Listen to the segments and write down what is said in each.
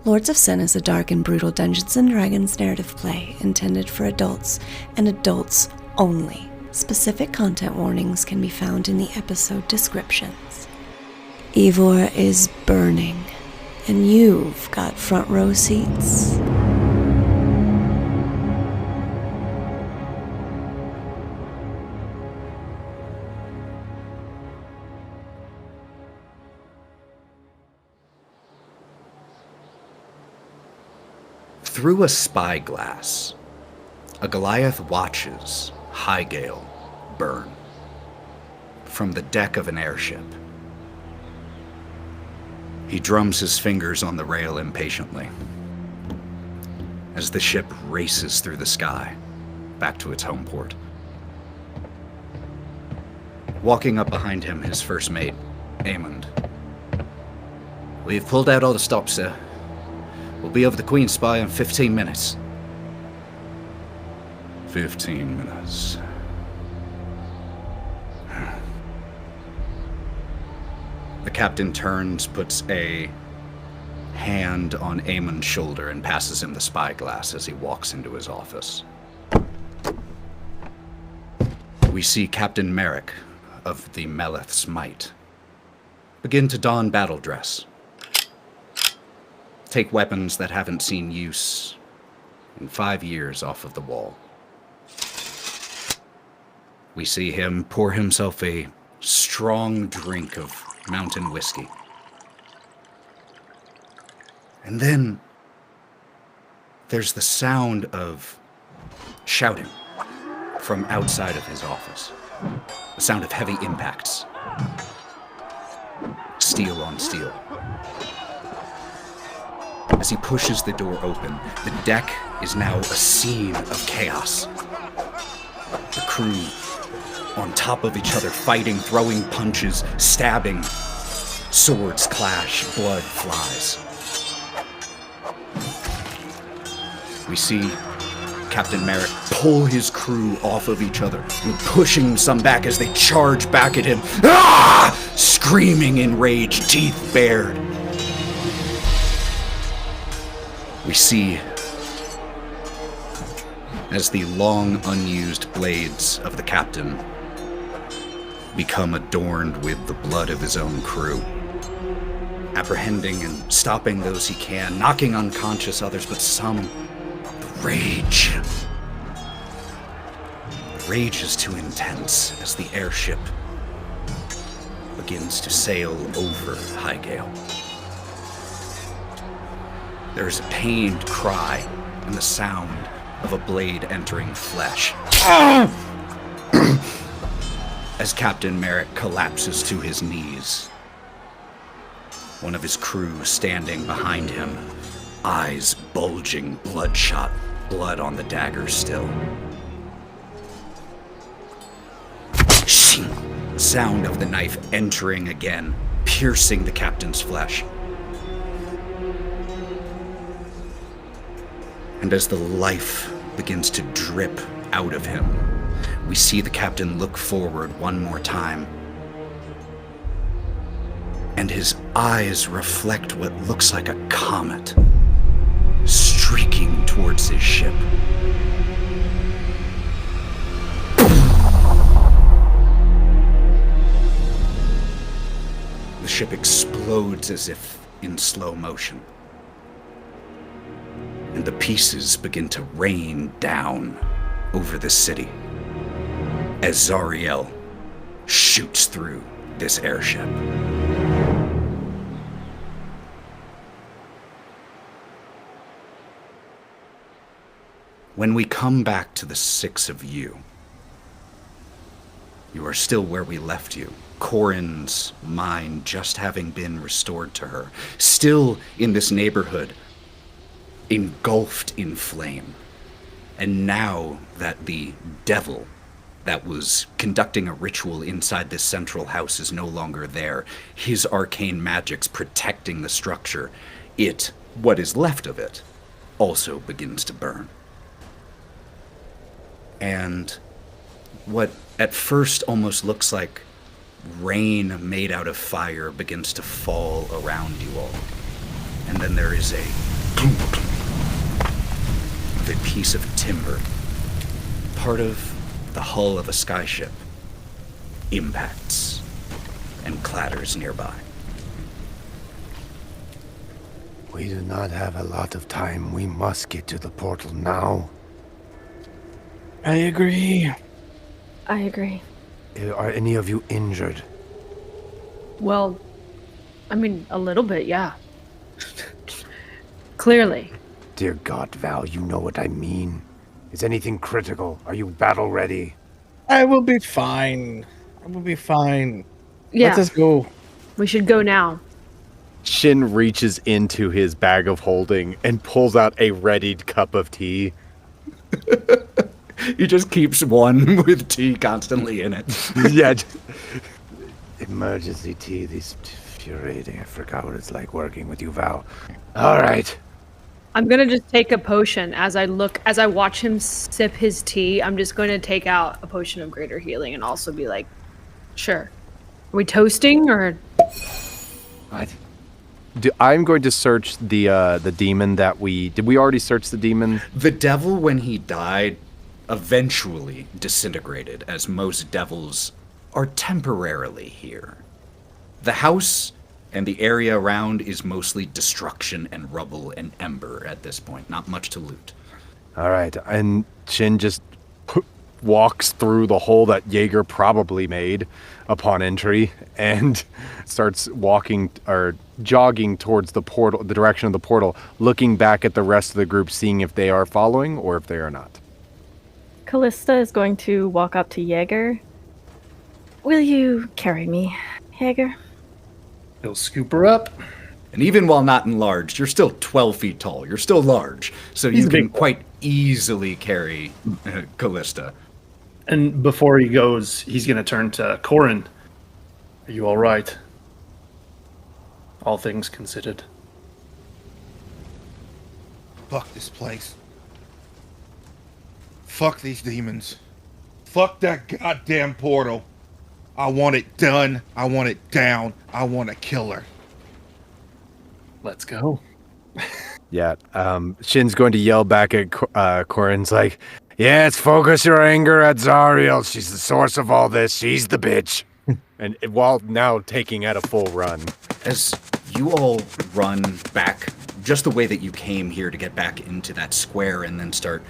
Lords of Sin is a dark and brutal Dungeons & Dragons narrative play intended for adults and adults only. Specific content warnings can be found in the episode descriptions. Ivor is burning, and you've got front row seats. Through a spyglass, a Goliath watches Highgale burn from the deck of an airship. He drums his fingers on the rail impatiently as the ship races through the sky back to its home port. Walking up behind him, his first mate, Amond. "We've pulled out all the stops, sir. We'll be over the Queen's Spy in 15 minutes. 15 minutes. The captain turns, puts a hand on Amon's shoulder, and passes him the spyglass as he walks into his office. We see Captain Merrick of the Meleth's Might begin to don battle dress. Take weapons that haven't seen use in 5 years off of the wall. We see him pour himself a strong drink of mountain whiskey. And then there's the sound of shouting from outside of his office. The sound of heavy impacts. Steel on steel. As he pushes the door open, the deck is now a scene of chaos. The crew on top of each other, fighting, throwing punches, stabbing. Swords clash, blood flies. We see Captain Merrick pull his crew off of each other and pushing some back as they charge back at him, screaming in rage, teeth bared. We see as the long unused blades of the captain become adorned with the blood of his own crew, apprehending and stopping those he can, knocking unconscious others, but some, the rage. The rage is too intense as the airship begins to sail over Highgale. There is a pained cry and the sound of a blade entering flesh. As Captain Merrick collapses to his knees, one of his crew standing behind him, eyes bulging, bloodshot, blood on the dagger still. Shing! Sound of the knife entering again, piercing the captain's flesh. And as the life begins to drip out of him, we see the captain look forward one more time. And his eyes reflect what looks like a comet streaking towards his ship. The ship explodes as if in slow motion. And the pieces begin to rain down over the city as Zariel shoots through this airship. When we come back to the 6 of you, you are still where we left you. Korrin's mind just having been restored to her, still in this neighborhood, engulfed in flame. And now that the devil that was conducting a ritual inside this central house is no longer there, his arcane magic's protecting the structure, it, what is left of it, also begins to burn. And what at first almost looks like rain made out of fire begins to fall around you all. and then there is a clunk, clunk of a piece of timber, part of the hull of a skyship, impacts and clatters nearby. We do not have a lot of time. We must get to the portal now. I agree. I agree. Are any of you injured? Well, I mean, a little bit, yeah. Clearly. Dear God, Val, you know what I mean. Is anything critical? Are you battle ready? I will be fine. I will be fine. Yeah. Let us go. We should go now. Shin reaches into his bag of holding and pulls out a readied cup of tea. He just keeps one with tea constantly in it. Yeah. Emergency tea, these infuriating. I forgot what it's like working with you, Val. All right. I'm gonna just take a potion as I watch him sip his tea. I'm just going to take out a potion of greater healing and also be like, sure. Are we toasting or? What? I'm going to search the demon that did we already search the demon? The devil, when he died, eventually disintegrated, as most devils are temporarily here. The house and the area around is mostly destruction and rubble and ember at this point. Not much to loot. All right, and Shin just walks through the hole that Jaeger probably made upon entry and starts walking or jogging towards the portal, the direction of the portal, looking back at the rest of the group, seeing if they are following or if they are not. Kalista is going to walk up to Jaeger. Will you carry me, Jaeger? He'll scoop her up. And even while not enlarged, you're still 12 feet tall. You're still large. So He's you a can big boy. quite easily carry Kalista. And before he goes, he's going to turn to Korrin. Are you all right? All things considered. Fuck this place. Fuck these demons. Fuck that goddamn portal. I want it done. I want it down. I want to kill her. Let's go. Yeah, Shin's going to yell back at Korrin's like, yes, focus your anger at Zariel. She's the source of all this. She's the bitch. And while now taking at a full run. As you all run back just the way that you came here to get back into that square and then start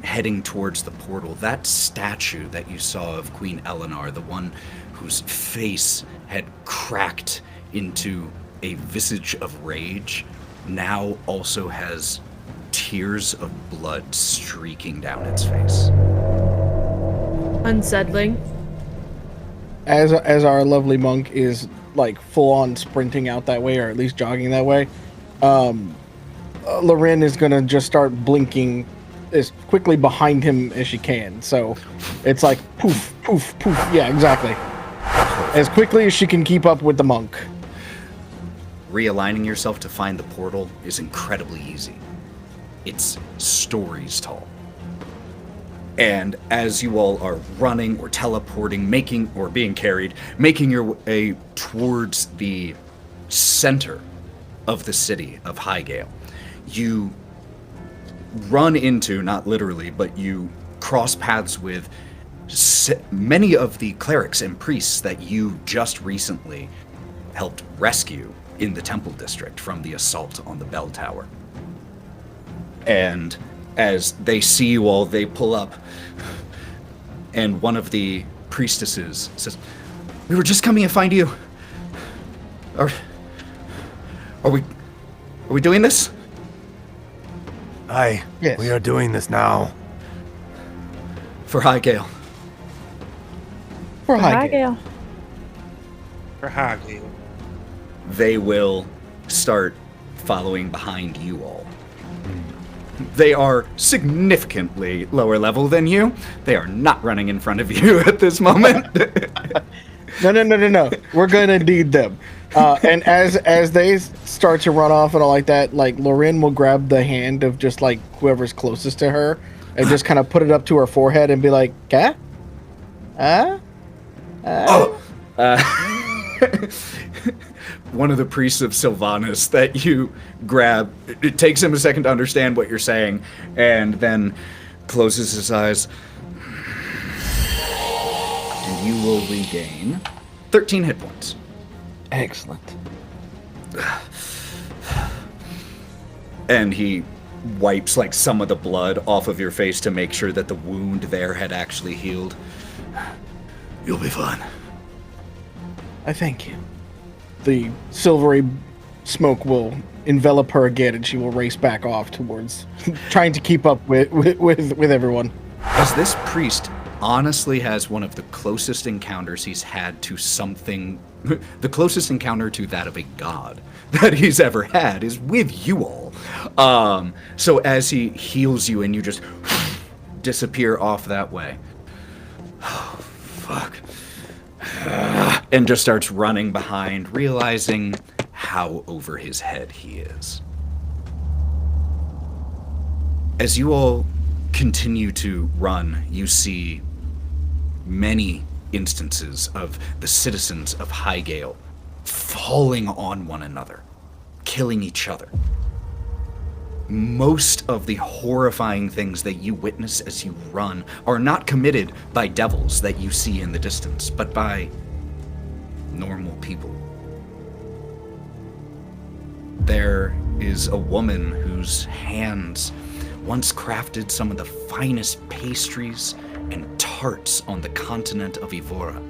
heading towards the portal, that statue that you saw of Queen Eleanor, the one whose face had cracked into a visage of rage, now also has tears of blood streaking down its face. Unsettling. As our lovely monk is like full on sprinting out that way, or at least jogging that way, Lorwryn is gonna just start blinking as quickly behind him as she can. So it's like poof, poof, poof. Yeah, exactly. As quickly as she can keep up with the monk. Realigning yourself to find the portal is incredibly easy. It's stories tall. And as you all are running or teleporting, being carried, making your way towards the center of the city of Highgale, you run into, not literally, but you cross paths with many of the clerics and priests that you just recently helped rescue in the Temple District from the assault on the bell tower. And as they see you all, they pull up, and one of the priestesses says, "We were just coming to find you. Are we doing this?" Aye, Yes. we are doing this now. For Highgale. For Highgale. Highgale. For Highgale. They will start following behind you all. They are significantly lower level than you. They are not running in front of you at this moment. No. We're gonna need them. And as they start to run off and all like that, like Lorwryn will grab the hand of just like whoever's closest to her and just kind of put it up to her forehead and be like, "Huh? one of the priests of Sylvanas that you grab. It takes him a second to understand what you're saying, and then closes his eyes. And you will regain 13 hit points. Excellent. And he wipes like some of the blood off of your face to make sure that the wound there had actually healed. You'll be fine. I thank you. The silvery smoke will envelop her again, and she will race back off towards trying to keep up with everyone. As this priest honestly has one of the closest encounters he's had to something, the closest encounter to that of a god that he's ever had is with you all. So as he heals you and you just disappear off that way. Oh, fuck. And just starts running behind, realizing how over his head he is. As you all continue to run, you see many instances of the citizens of Highgale falling on one another, killing each other. Most of the horrifying things that you witness as you run are not committed by devils that you see in the distance, but by normal people. There is a woman whose hands once crafted some of the finest pastries and tarts on the continent of Evora.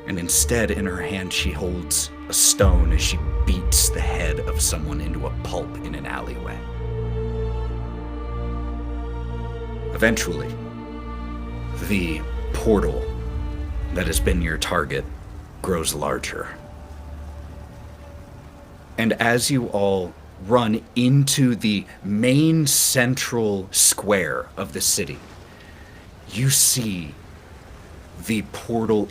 And instead, in her hand, she holds a stone as she beats the head of someone into a pulp in an alleyway. Eventually, the portal that has been your target grows larger. And as you all run into the main central square of the city, you see the portal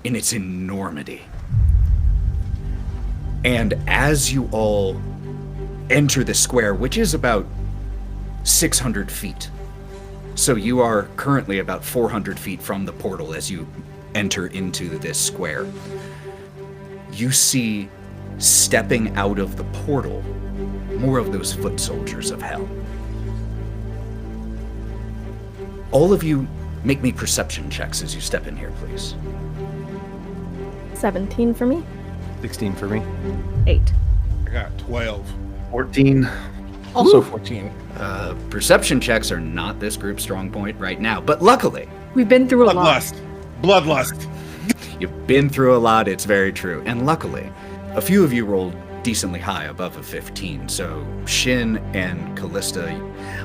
in its enormity. And as you all enter the square, which is about 600 feet, so you are currently about 400 feet from the portal as you enter into this square, you see, stepping out of the portal, more of those foot soldiers of hell. All of you make me perception checks as you step in here, please. 17 for me. 16 for me. 8. I got 12. 14. Also 14. Perception checks are not this group's strong point right now, but luckily, We've been through a lot. Bloodlust. you've been through a lot, it's very true. And luckily, a few of you rolled decently high, above a 15. So Shin and Kalista,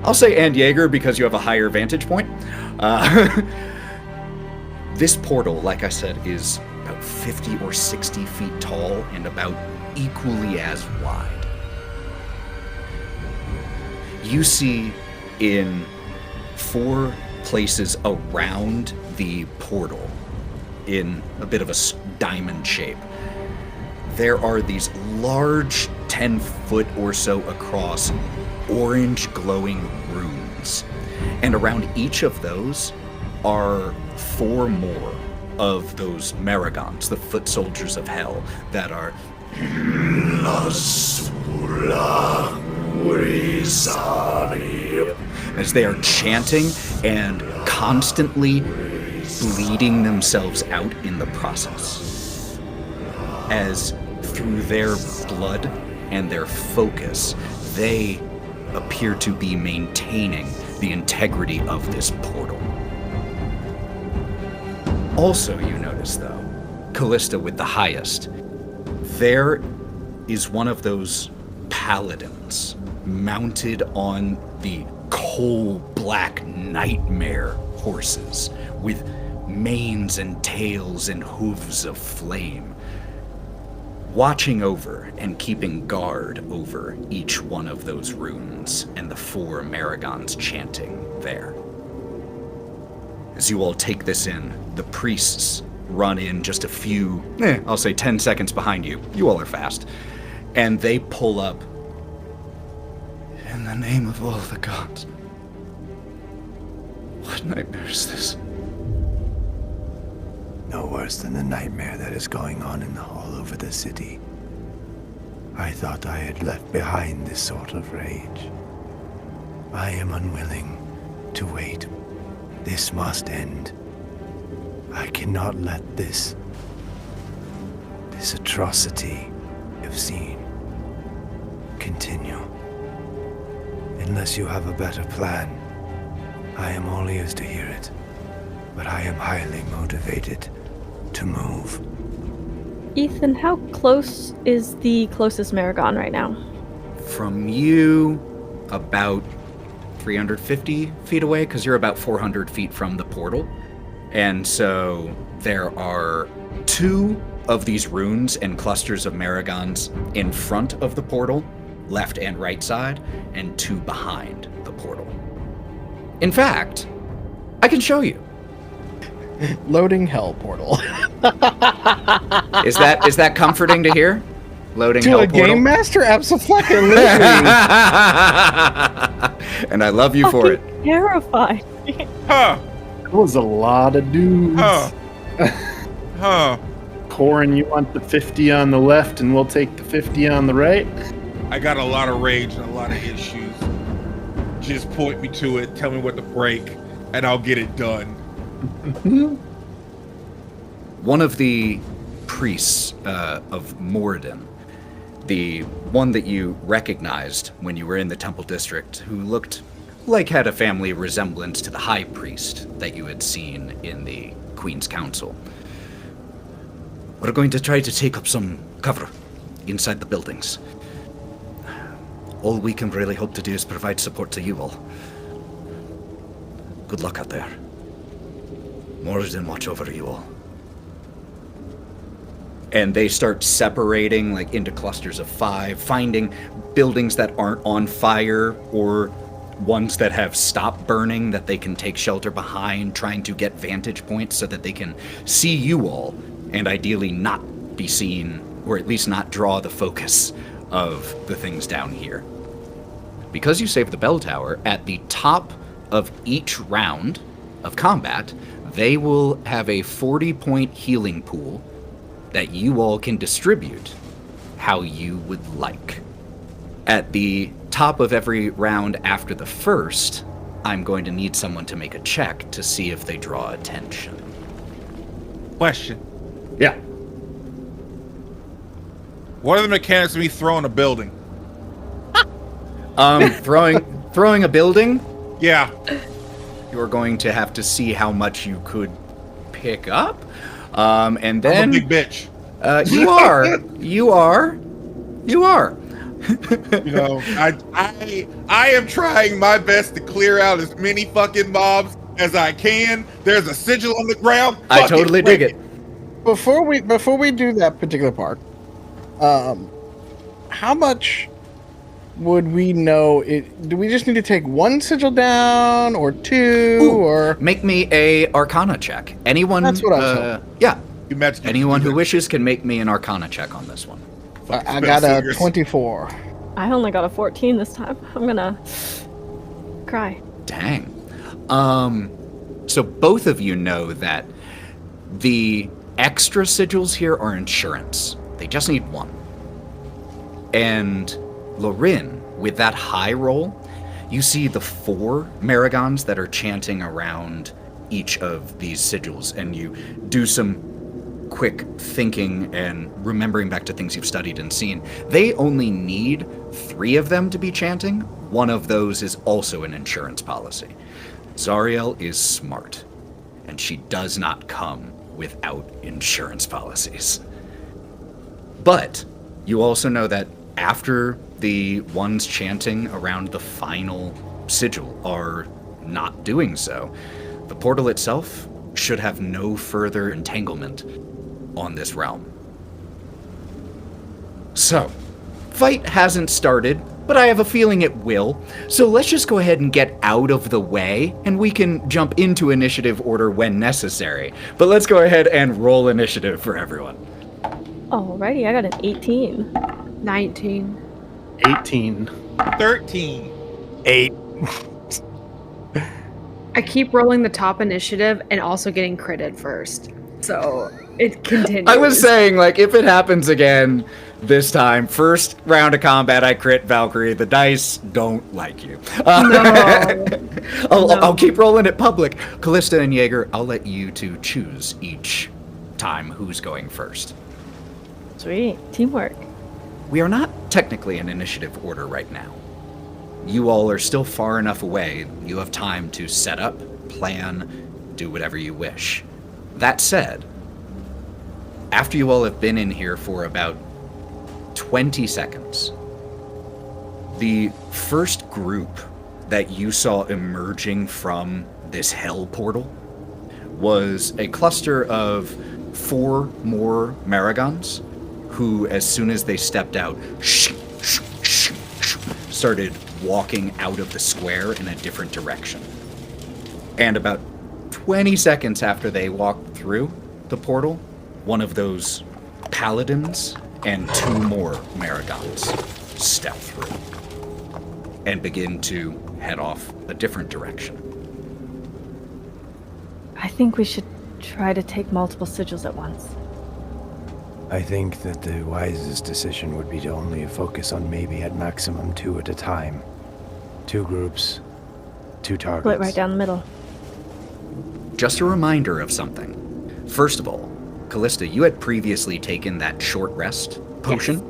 I'll say and Jaeger because you have a higher vantage point. This portal, like I said, is about 50 or 60 feet tall and about equally as wide. You see in 4 places around the portal, in a bit of a diamond shape, there are these large 10-foot or so across orange glowing runes. And around each of those are 4 more of those Maragons, the foot soldiers of hell, that are as they are chanting and constantly bleeding themselves out in the process. As through their blood and their focus, they appear to be maintaining the integrity of this portal. Also, you notice, though, Kalista with the highest, there is one of those paladins mounted on the coal-black nightmare horses with manes and tails and hooves of flame, watching over and keeping guard over each one of those runes and the 4 Maragons chanting there. As you all take this in, the priests run in just a few, I'll say 10 seconds behind you. You all are fast. And they pull up. In the name of all the gods. What nightmare is this? No worse than the nightmare that is going on in the hall over the city. I thought I had left behind this sort of rage. I am unwilling to wait. This must end. I cannot let this atrocity you've seen continue. Unless you have a better plan, I am all ears to hear it. But I am highly motivated to move. Ethan, how close is the closest Maragon right now? From you, about 350 feet away, because you're about 400 feet from the portal. And so there are 2 of these runes and clusters of Maragons in front of the portal, left and right side, and 2 behind the portal. In fact, I can show you. Loading hell portal. Is that comforting to hear? Loading To hell a portal? game master? Absolutely. And I love you for it. Terrified. Huh. That was a lot of dudes. Huh. Korrin, you want the 50 on the left and we'll take the 50 on the right? I got a lot of rage and a lot of issues. Just point me to it, tell me what to break, and I'll get it done. One of the priests of Moradin, the one that you recognized when you were in the Temple District, who looked like had a family resemblance to the High Priest that you had seen in the Queen's Council. We're going to try to take up some cover inside the buildings. All we can really hope to do is provide support to you all. Good luck out there. Moradin watch over you all. And they start separating like into clusters of 5, finding buildings that aren't on fire or ones that have stopped burning that they can take shelter behind, trying to get vantage points so that they can see you all and ideally not be seen, or at least not draw the focus of the things down here. Because you saved the bell tower, at the top of each round of combat, they will have a 40-point healing pool that you all can distribute how you would like. At the top of every round after the first, I'm going to need someone to make a check to see if they draw attention. Question. Yeah. What are the mechanics of me throwing a building? Throwing a building, Yeah. you're going to have to see how much you could pick up. And then I'm a big bitch. you are. You know, I am trying my best to clear out as many fucking mobs as I can. There's a sigil on the ground. I totally dig it. Before we do that particular part, how much would we know it? Do we just need to take 1 sigil down or 2? Ooh, or make me a Arcana check. Anyone? That's what I was hoping. Yeah. You matched Anyone who wishes can make me an Arcana check on this one. I got a 24. I only got a 14 this time. I'm gonna cry. Dang. So both of you know that the extra sigils here are insurance. They just need 1. And Lorwryn, with that high roll, you see the 4 Maragons that are chanting around each of these sigils, and you do some quick thinking and remembering back to things you've studied and seen. They only need 3 of them to be chanting. 1 of those is also an insurance policy. Zariel is smart, and she does not come without insurance policies. But you also know that after the ones chanting around the final sigil are not doing so, the portal itself should have no further entanglement on this realm. So, fight hasn't started, but I have a feeling it will. So let's just go ahead and get out of the way, and we can jump into initiative order when necessary. But let's go ahead and roll initiative for everyone. Alrighty, I got an 18. 19. 18. 13. 8. I keep rolling the top initiative and also getting critted first. So it continues. I was saying, like, if it happens again this time, first round of combat, I crit Valkerie. The dice don't like you. I'll keep rolling it public. Kalista and Jaeger, I'll let you two choose each time who's going first. Sweet. Teamwork. We are not technically in initiative order right now. You all are still far enough away. You have time to set up, plan, do whatever you wish. That said, after you all have been in here for about 20 seconds, the first group that you saw emerging from this hell portal was a cluster of 4 more Maragons who, as soon as they stepped out, started walking out of the square in a different direction. And about 20 seconds after they walked through the portal, one of those paladins and 2 more Maragons step through and begin to head off a different direction. I think we should try to take multiple sigils at once. I think that the wisest decision would be to only focus on maybe at maximum 2 at a time. 2 groups, 2 targets. Split right down the middle. Just a reminder of something. First of all, Kalista, you had previously taken that short rest potion,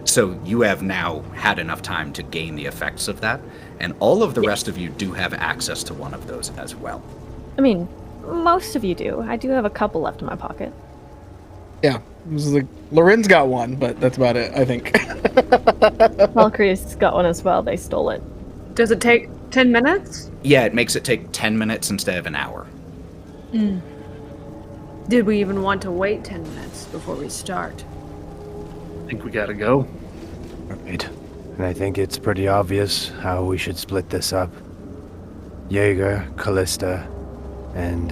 so you have now had enough time to gain the effects of that, and all of the rest of you do have access to one of those as well. I mean, most of you do. I do have a couple left in my pocket. Yeah, this is like Lorwryn's got one, but that's about it, I think. Valkyrie's got one as well. They stole it. Does it take 10 minutes? Yeah, it makes it take 10 minutes instead of an hour. Did we even want to wait 10 minutes before we start? I think we gotta go. Right. And I think it's pretty obvious how we should split this up. Jaeger, Kalista, and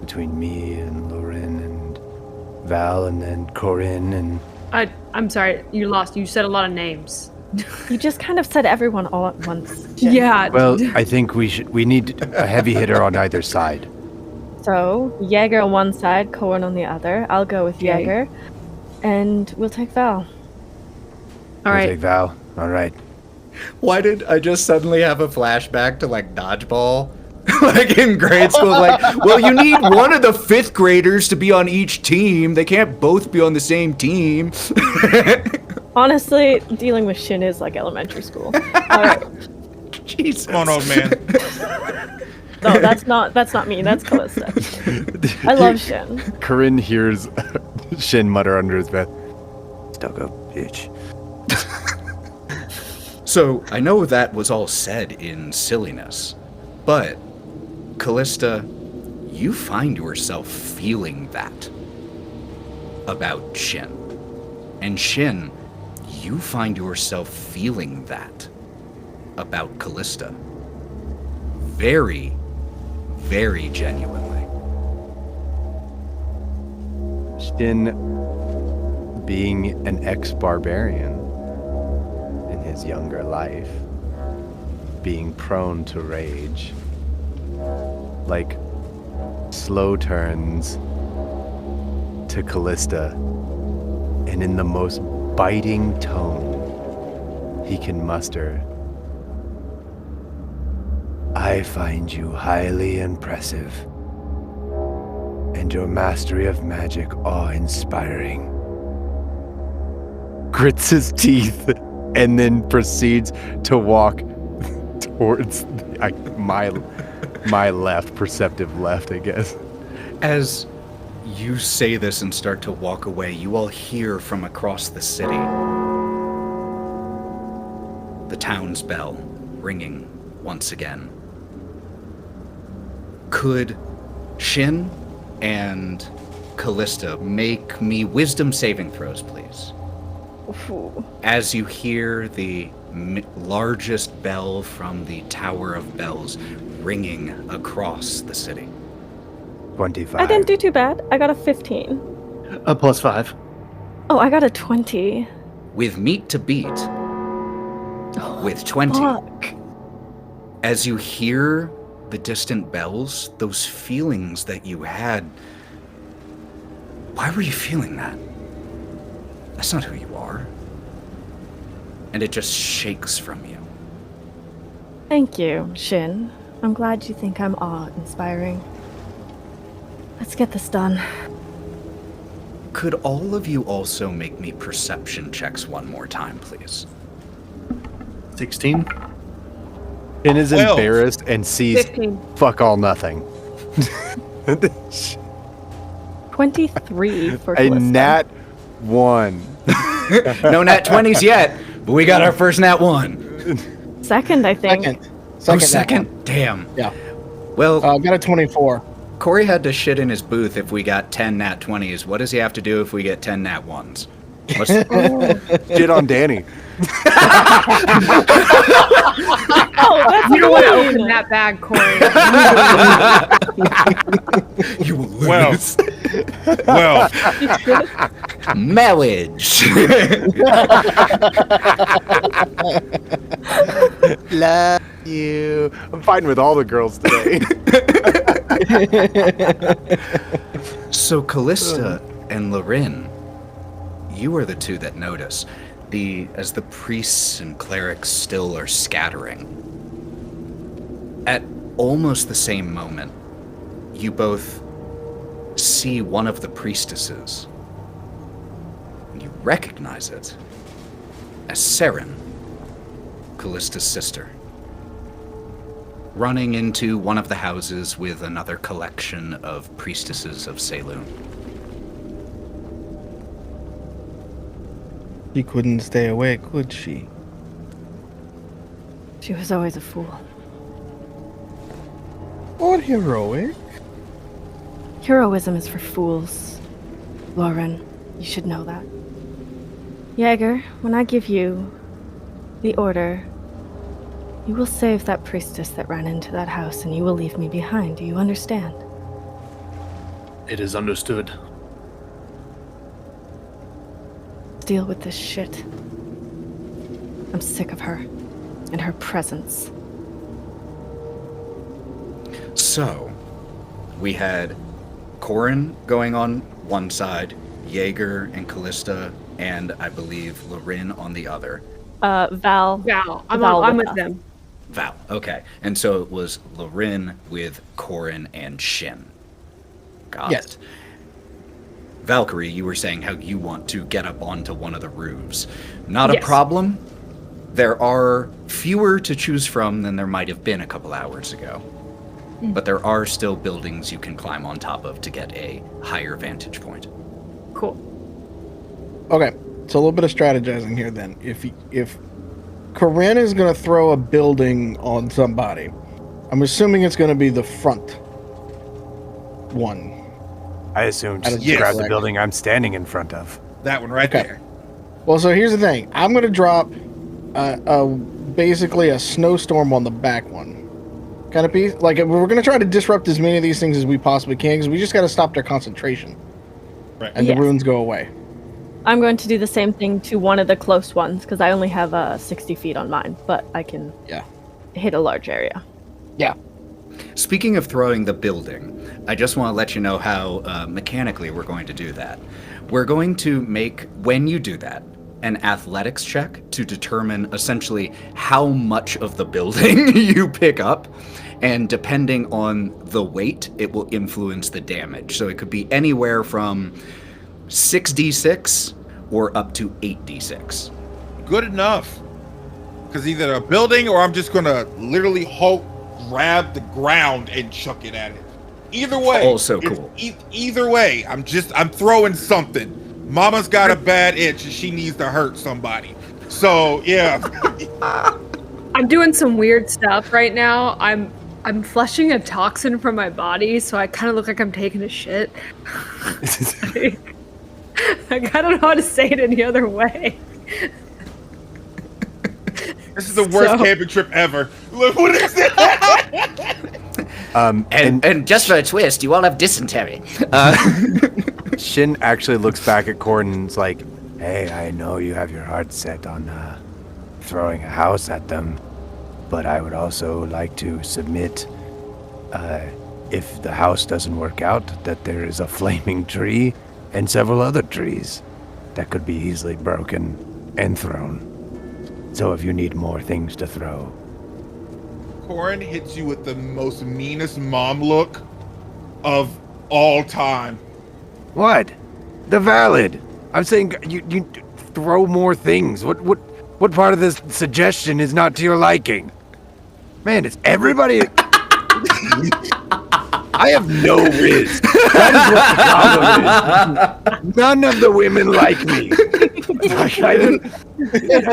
between me and Lorwryn and Val, and then Korrin, and... I'm sorry, you said a lot of names. You just kind of said everyone all at once. Shin. Yeah. Well, I think we need a heavy hitter on either side. So, Jaeger on one side, Korrin on the other. I'll go with Okay. Jaeger. And we'll take Val. All We'll right. take Val. All right. Why did I just suddenly have a flashback to, like, dodgeball? Like in grade school, like, well, you need one of the 5th graders to be on each team. They can't both be on the same team. Honestly, dealing with Shin is like elementary school. Alright. Jesus. Come on, old man. No, that's not me. That's Kalista. I love Shin. Korrin hears Shin mutter under his breath. Stuck up, bitch. So, I know that was all said in silliness, but Kalista, you find yourself feeling that about Shin. And Shin, you find yourself feeling that about Kalista. Very, very genuinely. Shin, being an ex-barbarian in his younger life, being prone to rage, like slow turns to Kalista, and in the most biting tone he can muster, I find you highly impressive, and your mastery of magic awe-inspiring. grits his teeth, and then proceeds to walk towards my left, perceptive left, I guess. As you say this and start to walk away, you all hear from across the city the town's bell ringing once again. Could Shin and Kalista make me wisdom saving throws, please? Ooh. As you hear the largest bell from the Tower of Bells ringing across the city. 25. I didn't do too bad. I got a 15. A +5. Oh, I got a 20. With meat to beat, with 20. Fuck. As you hear the distant bells, those feelings that you had Why were you feeling that? That's not who you are. And it just shakes from you. Thank you, Shin. I'm glad you think I'm awe-inspiring. Let's get this done. Could all of you also make me perception checks one more time, please? 16. Shin is 12. embarrassed and sees 15. fuck all nothing. 23 for A Kalista. nat 1. No nat 20s yet, but we got our first nat 1. Second, I think. Second? Damn. Yeah. Well, Got a 24. Cory had to shit in his booth if we got 10 nat 20s. What does he have to do if we get 10 nat 1s? What's Shit on Danny. Oh, that's You don't want to mean. open that bag, Cory. You will Well. lose. Well, Marriage. Love you. I'm fighting with all the girls today. So Kalista and Lorwryn, you are the two that notice. As the priests and clerics still are scattering. At almost the same moment, you both see one of the priestesses. You recognize it as Seren, Kalista's sister, running into one of the houses with another collection of priestesses of Saloon. She couldn't stay away, could she? She was always a fool. Or heroic? Heroism is for fools. Lorwryn, you should know that. Jaeger, when I give you the order, you will save that priestess that ran into that house and you will leave me behind. Do you understand? It is understood. Deal with this shit. I'm sick of her and her presence. So, we had Korrin going on one side, Jaeger and Kalista, and I believe Lorwryn on the other. Val. Val. I'm Val with us. them. Val, okay. And so it was Lorwryn with Korrin and Shin. Got Yes. it. Valkerie, you were saying how you want to get up onto one of the roofs. Not a Yes. problem. There are fewer to choose from than there might have been a couple hours ago. But there are still buildings you can climb on top of to get a higher vantage point. Cool. Okay, so a little bit of strategizing here then. If Korrin is going to throw a building on somebody, I'm assuming it's going to be the front one. I assumed That she is Yes. grabbed the correct. building I'm standing in front of. that one right Okay. there. Well, so here's the thing. I'm going to drop basically a snowstorm on the back one. Kind of piece. Like, we're going to try to disrupt as many of these things as we possibly can, because we just got to stop their concentration. Right. And Yes. the runes go away. I'm going to do the same thing to one of the close ones because I only have 60 feet on mine, but I can hit a large area. Yeah. Speaking of throwing the building, I just want to let you know how mechanically we're going to do that. We're going to make, when you do that, an athletics check to determine essentially how much of the building you pick up. And depending on the weight, it will influence the damage. So it could be anywhere from 6d6 or up to 8d6. Good enough. Because either a building or I'm just gonna literally Hulk grab the ground and chuck it at it. Either way. Also cool. Either way, I'm throwing something. Mama's got a bad itch and she needs to hurt somebody. So yeah. I'm doing some weird stuff right now. I'm flushing a toxin from my body, so I kind of look like I'm taking a shit. I don't know how to say it any other way. This is the worst So- camping trip ever. Look what is that? And just for a twist, you all have dysentery. Shin actually looks back at Korrin and is like, hey, I know you have your heart set on throwing a house at them, but I would also like to submit, if the house doesn't work out, that there is a flaming tree and several other trees that could be easily broken and thrown. So if you need more things to throw. Korrin hits you with the most meanest mom look of all time. What? The valid. I'm saying you throw more things. What part of this suggestion is not to your liking? Man, it's everybody. I have no riz. That is what the problem is. None of the women like me.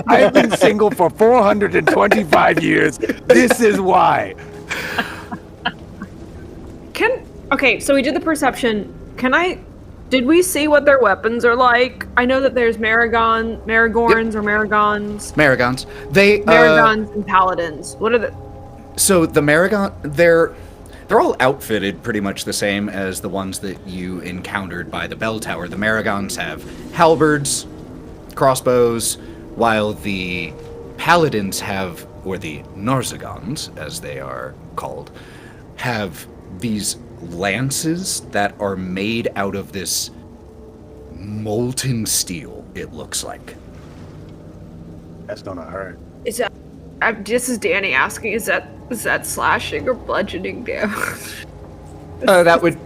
I've been single for 425 years. This is why. Okay, so we did the perception. Did we see what their weapons are like? I know that there's Maragons or Maragons. Maragons. Maragons and Paladins. What are the... So the Maragon, they're all outfitted pretty much the same as the ones that you encountered by the bell tower. The Maragons have halberds, crossbows, while the Paladins have, or the Narzagons, as they are called, have these lances that are made out of this molten steel, it looks like. That's gonna hurt. Is that... this is Danny asking, is that slashing or bludgeoning damage? That would...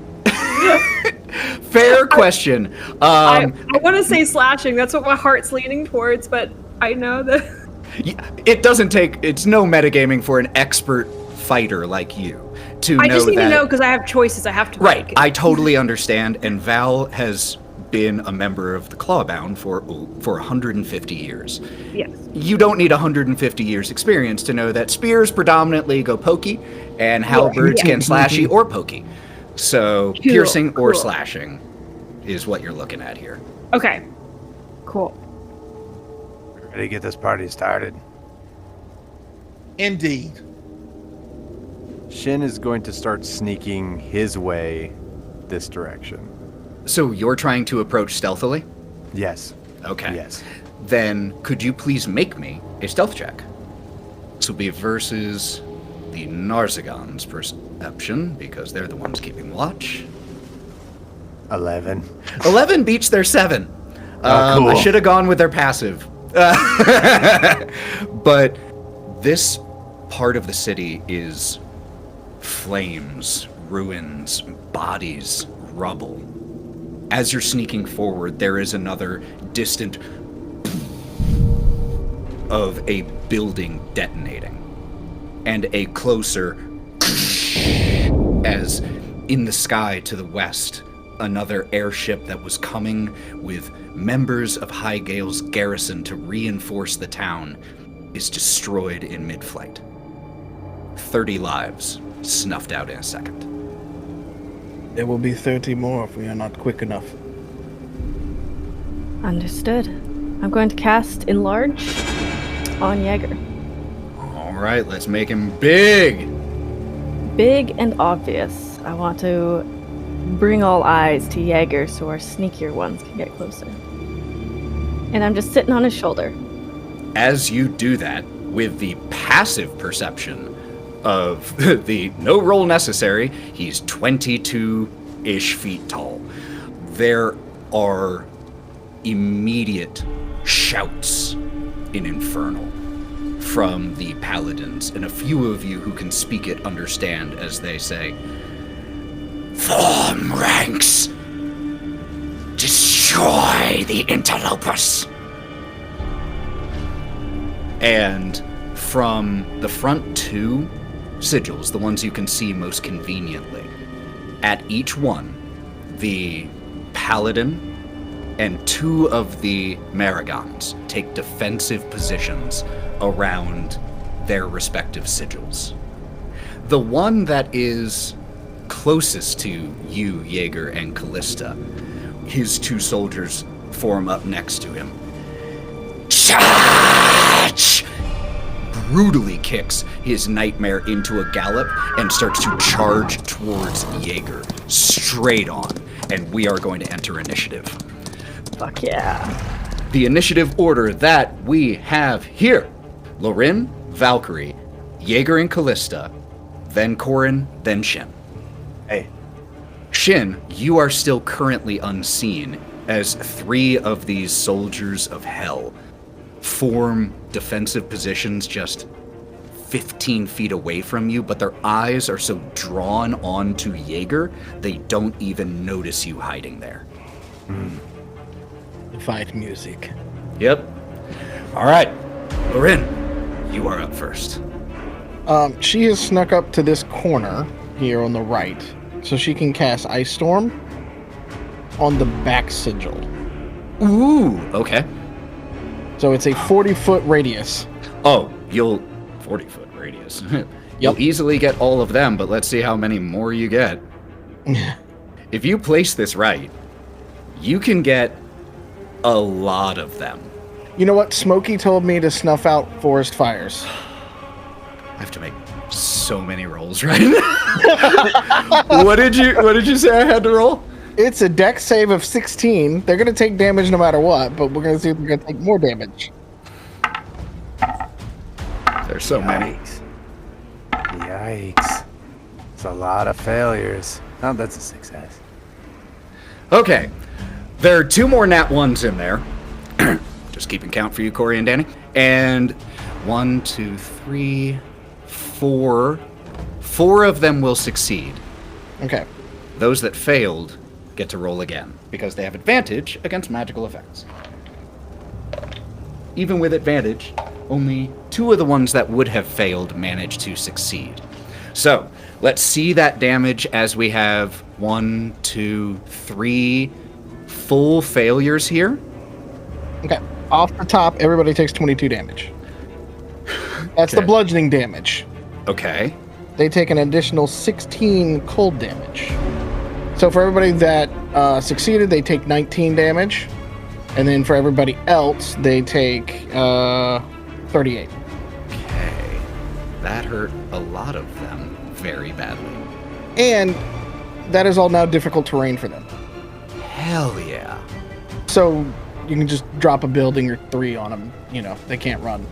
Fair question. I want to say slashing, that's what my heart's leaning towards, but I know that... It doesn't take... It's no metagaming for an expert fighter like you to know that... I just need to know because I have choices I have to make. Right, I totally understand, and Val has been a member of the Clawbound for 150 years. Yes. You don't need 150 years experience to know that spears predominantly go pokey, and halberds can slashy or pokey. So piercing or slashing is what you're looking at here. Okay. Cool. Ready to get this party started? Indeed. Shin is going to start sneaking his way this direction. So you're trying to approach stealthily? Yes. Okay. Yes. Then could you please make me a stealth check? This will be versus the Narzagons' perception, because they're the ones keeping watch. 11. 11 beats their 7. Cool. I should have gone with their passive. But this part of the city is flames, ruins, bodies, rubble. As you're sneaking forward, there is another distant of a building detonating, and a closer as in the sky to the west, another airship that was coming with members of Highgale's garrison to reinforce the town is destroyed in mid-flight. 30 lives snuffed out in a second. There will be 30 more if we are not quick enough. Understood. I'm going to cast Enlarge on Jaeger. All right, let's make him big. Big and obvious. I want to bring all eyes to Jaeger so our sneakier ones can get closer. And I'm just sitting on his shoulder. As you do that, with the passive perception of the no roll necessary, he's 22-ish feet tall. There are immediate shouts in Infernal from the paladins, and a few of you who can speak it understand as they say, "Form ranks! Destroy the interlopers!" And from the front two sigils, the ones you can see most conveniently, at each one, the paladin and two of the Maragons take defensive positions around their respective sigils. The one that is closest to you, Jaeger, and Kalista, his two soldiers form up next to him. Charge! Brutally kicks his nightmare into a gallop and starts to charge towards Jaeger, straight on. And we are going to enter initiative. Fuck yeah. The initiative order that we have here: Lorwryn, Valkerie, Jaeger and Kalista, then Korrin, then Shin. Hey, Shin, you are still currently unseen as 3 of these soldiers of hell form defensive positions just 15 feet away from you, but their eyes are so drawn onto Jaeger, they don't even notice you hiding there. Fight music. Yep. All right. Lorwryn, you are up first. She has snuck up to this corner here on the right, so she can cast Ice Storm on the back sigil. Ooh, okay. So it's a 40-foot radius. Oh, 40-foot radius. You'll easily get all of them, but let's see how many more you get. If you place this right, you can get a lot of them. You know what? Smokey told me to snuff out forest fires. I have to make so many rolls right now. What did you say I had to roll? It's a dex save of 16. They're gonna take damage no matter what, but we're gonna see if they're gonna take more damage. There's so many. Yikes. It's a lot of failures. Oh, that's a success. Okay. There are 2 more nat 1s in there. Just keeping count for you, Cory and Danny. And 1, 2, 3, 4. 4 of them will succeed. Okay. Those that failed get to roll again, because they have advantage against magical effects. Even with advantage, only 2 of the ones that would have failed managed to succeed. So, let's see that damage as we have 1, 2, 3 full failures here. Okay. Off the top, everybody takes 22 damage. That's the bludgeoning damage. Okay. They take an additional 16 cold damage. So for everybody that succeeded, they take 19 damage. And then for everybody else, they take 38. Okay. That hurt a lot of them very badly. And that is all now difficult terrain for them. Hell yeah. So you can just drop a building or 3 on them. You know, they can't run.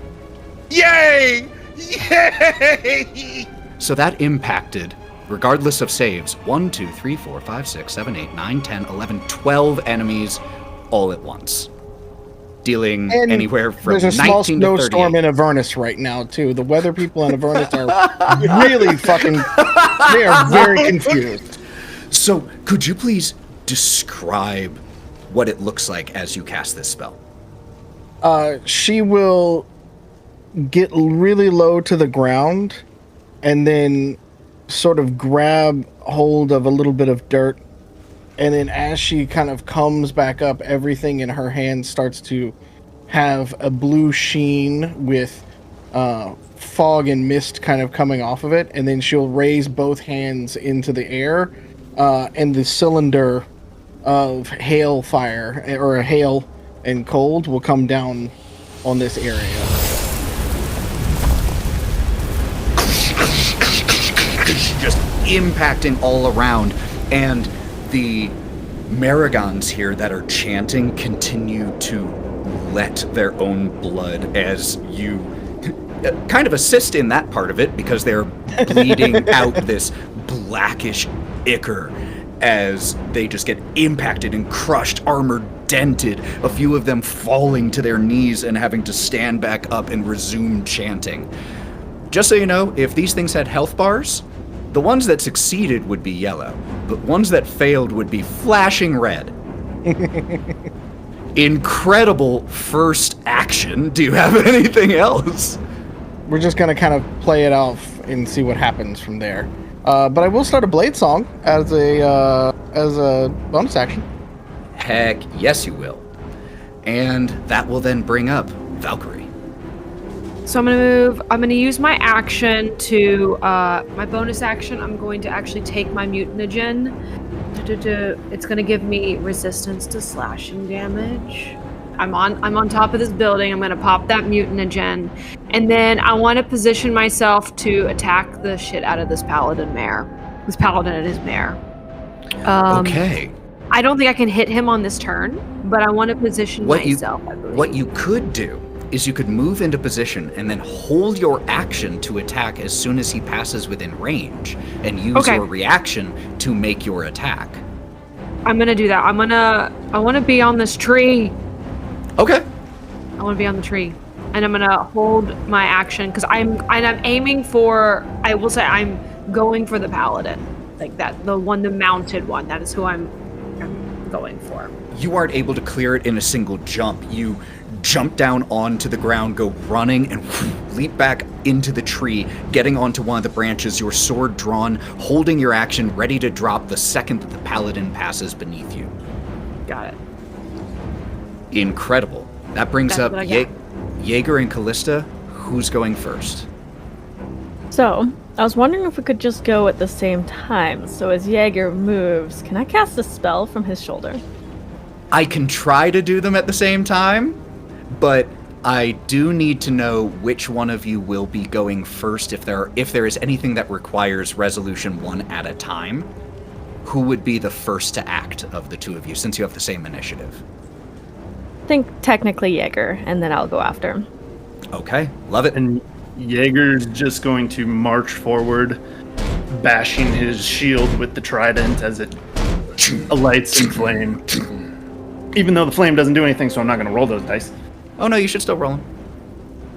Yay! Yay! So that impacted, regardless of saves, 1, 2, 3, 4, 5, 6, 7, 8, 9, 10, 11, 12 enemies all at once. Dealing And anywhere from there's a small 19 to 38. snowstorm in Avernus right now, too. The weather people in Avernus are really fucking... They are very confused. So, could you please describe what it looks like as you cast this spell? She will get really low to the ground and then sort of grab hold of a little bit of dirt. And then as she kind of comes back up, everything in her hand starts to have a blue sheen with fog and mist kind of coming off of it. And then she'll raise both hands into the air, and the cylinder of hail fire, or hail and cold, will come down on this area. Just impacting all around, and the Maragons here that are chanting continue to let their own blood as you kind of assist in that part of it, because they're bleeding out this blackish ichor as they just get impacted and crushed, armor dented, a few of them falling to their knees and having to stand back up and resume chanting. Just so you know, if these things had health bars, the ones that succeeded would be yellow. The ones that failed would be flashing red. Incredible first action. Do you have anything else? We're just going to kind of play it off and see what happens from there. But I will start a Blade Song as a bonus action. Heck yes, you will. And that will then bring up Valkerie. So I'm gonna use my action to, my bonus action, I'm going to actually take my mutinogen. It's gonna give me resistance to slashing damage. I'm on top of this building, I'm gonna pop that mutinogen. And then I wanna position myself to attack the shit out of this paladin mare. This paladin and his mare. Okay. I don't think I can hit him on this turn, but I want to position myself, I believe. What you could do is you could move into position and then hold your action to attack as soon as he passes within range, and use your reaction to make your attack. I'm gonna do that. I want to be on this tree. Okay. I want to be on the tree, and I'm gonna hold my action because I'm aiming for. I will say I'm going for the paladin, like that, the mounted one. That is who I'm going for. You aren't able to clear it in a single jump. You jump down onto the ground, go running, and leap back into the tree, getting onto one of the branches, your sword drawn, holding your action, ready to drop the second that the paladin passes beneath you. Got it. Incredible. That brings That's up Jaeger and Kalista. Who's going first? So, I was wondering if we could just go at the same time. So as Jaeger moves, can I cast a spell from his shoulder? I can try to do them at the same time, but I do need to know which one of you will be going first. If there is anything that requires resolution one at a time, who would be the first to act of the two of you, since you have the same initiative? I think technically Jaeger, and then I'll go after him. Okay, love it. And Jaeger's just going to march forward, bashing his shield with the trident as it lights in flame. Even though the flame doesn't do anything, so I'm not going to roll those dice. Oh no, you should still roll them.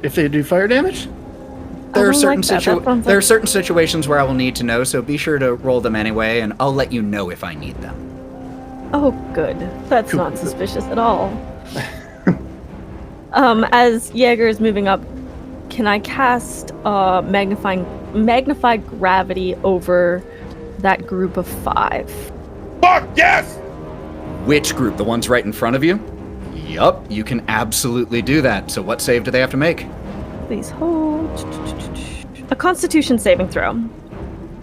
If they do fire damage? There are certain situations where I will need to know, so be sure to roll them anyway, and I'll let you know if I need them. Oh, good. That's not suspicious at all. As Jaeger is moving up, can I cast magnified gravity over that group of 5? Fuck yes! Which group? The ones right in front of you? Yup, you can absolutely do that. So what save do they have to make? Please hold. A Constitution saving throw.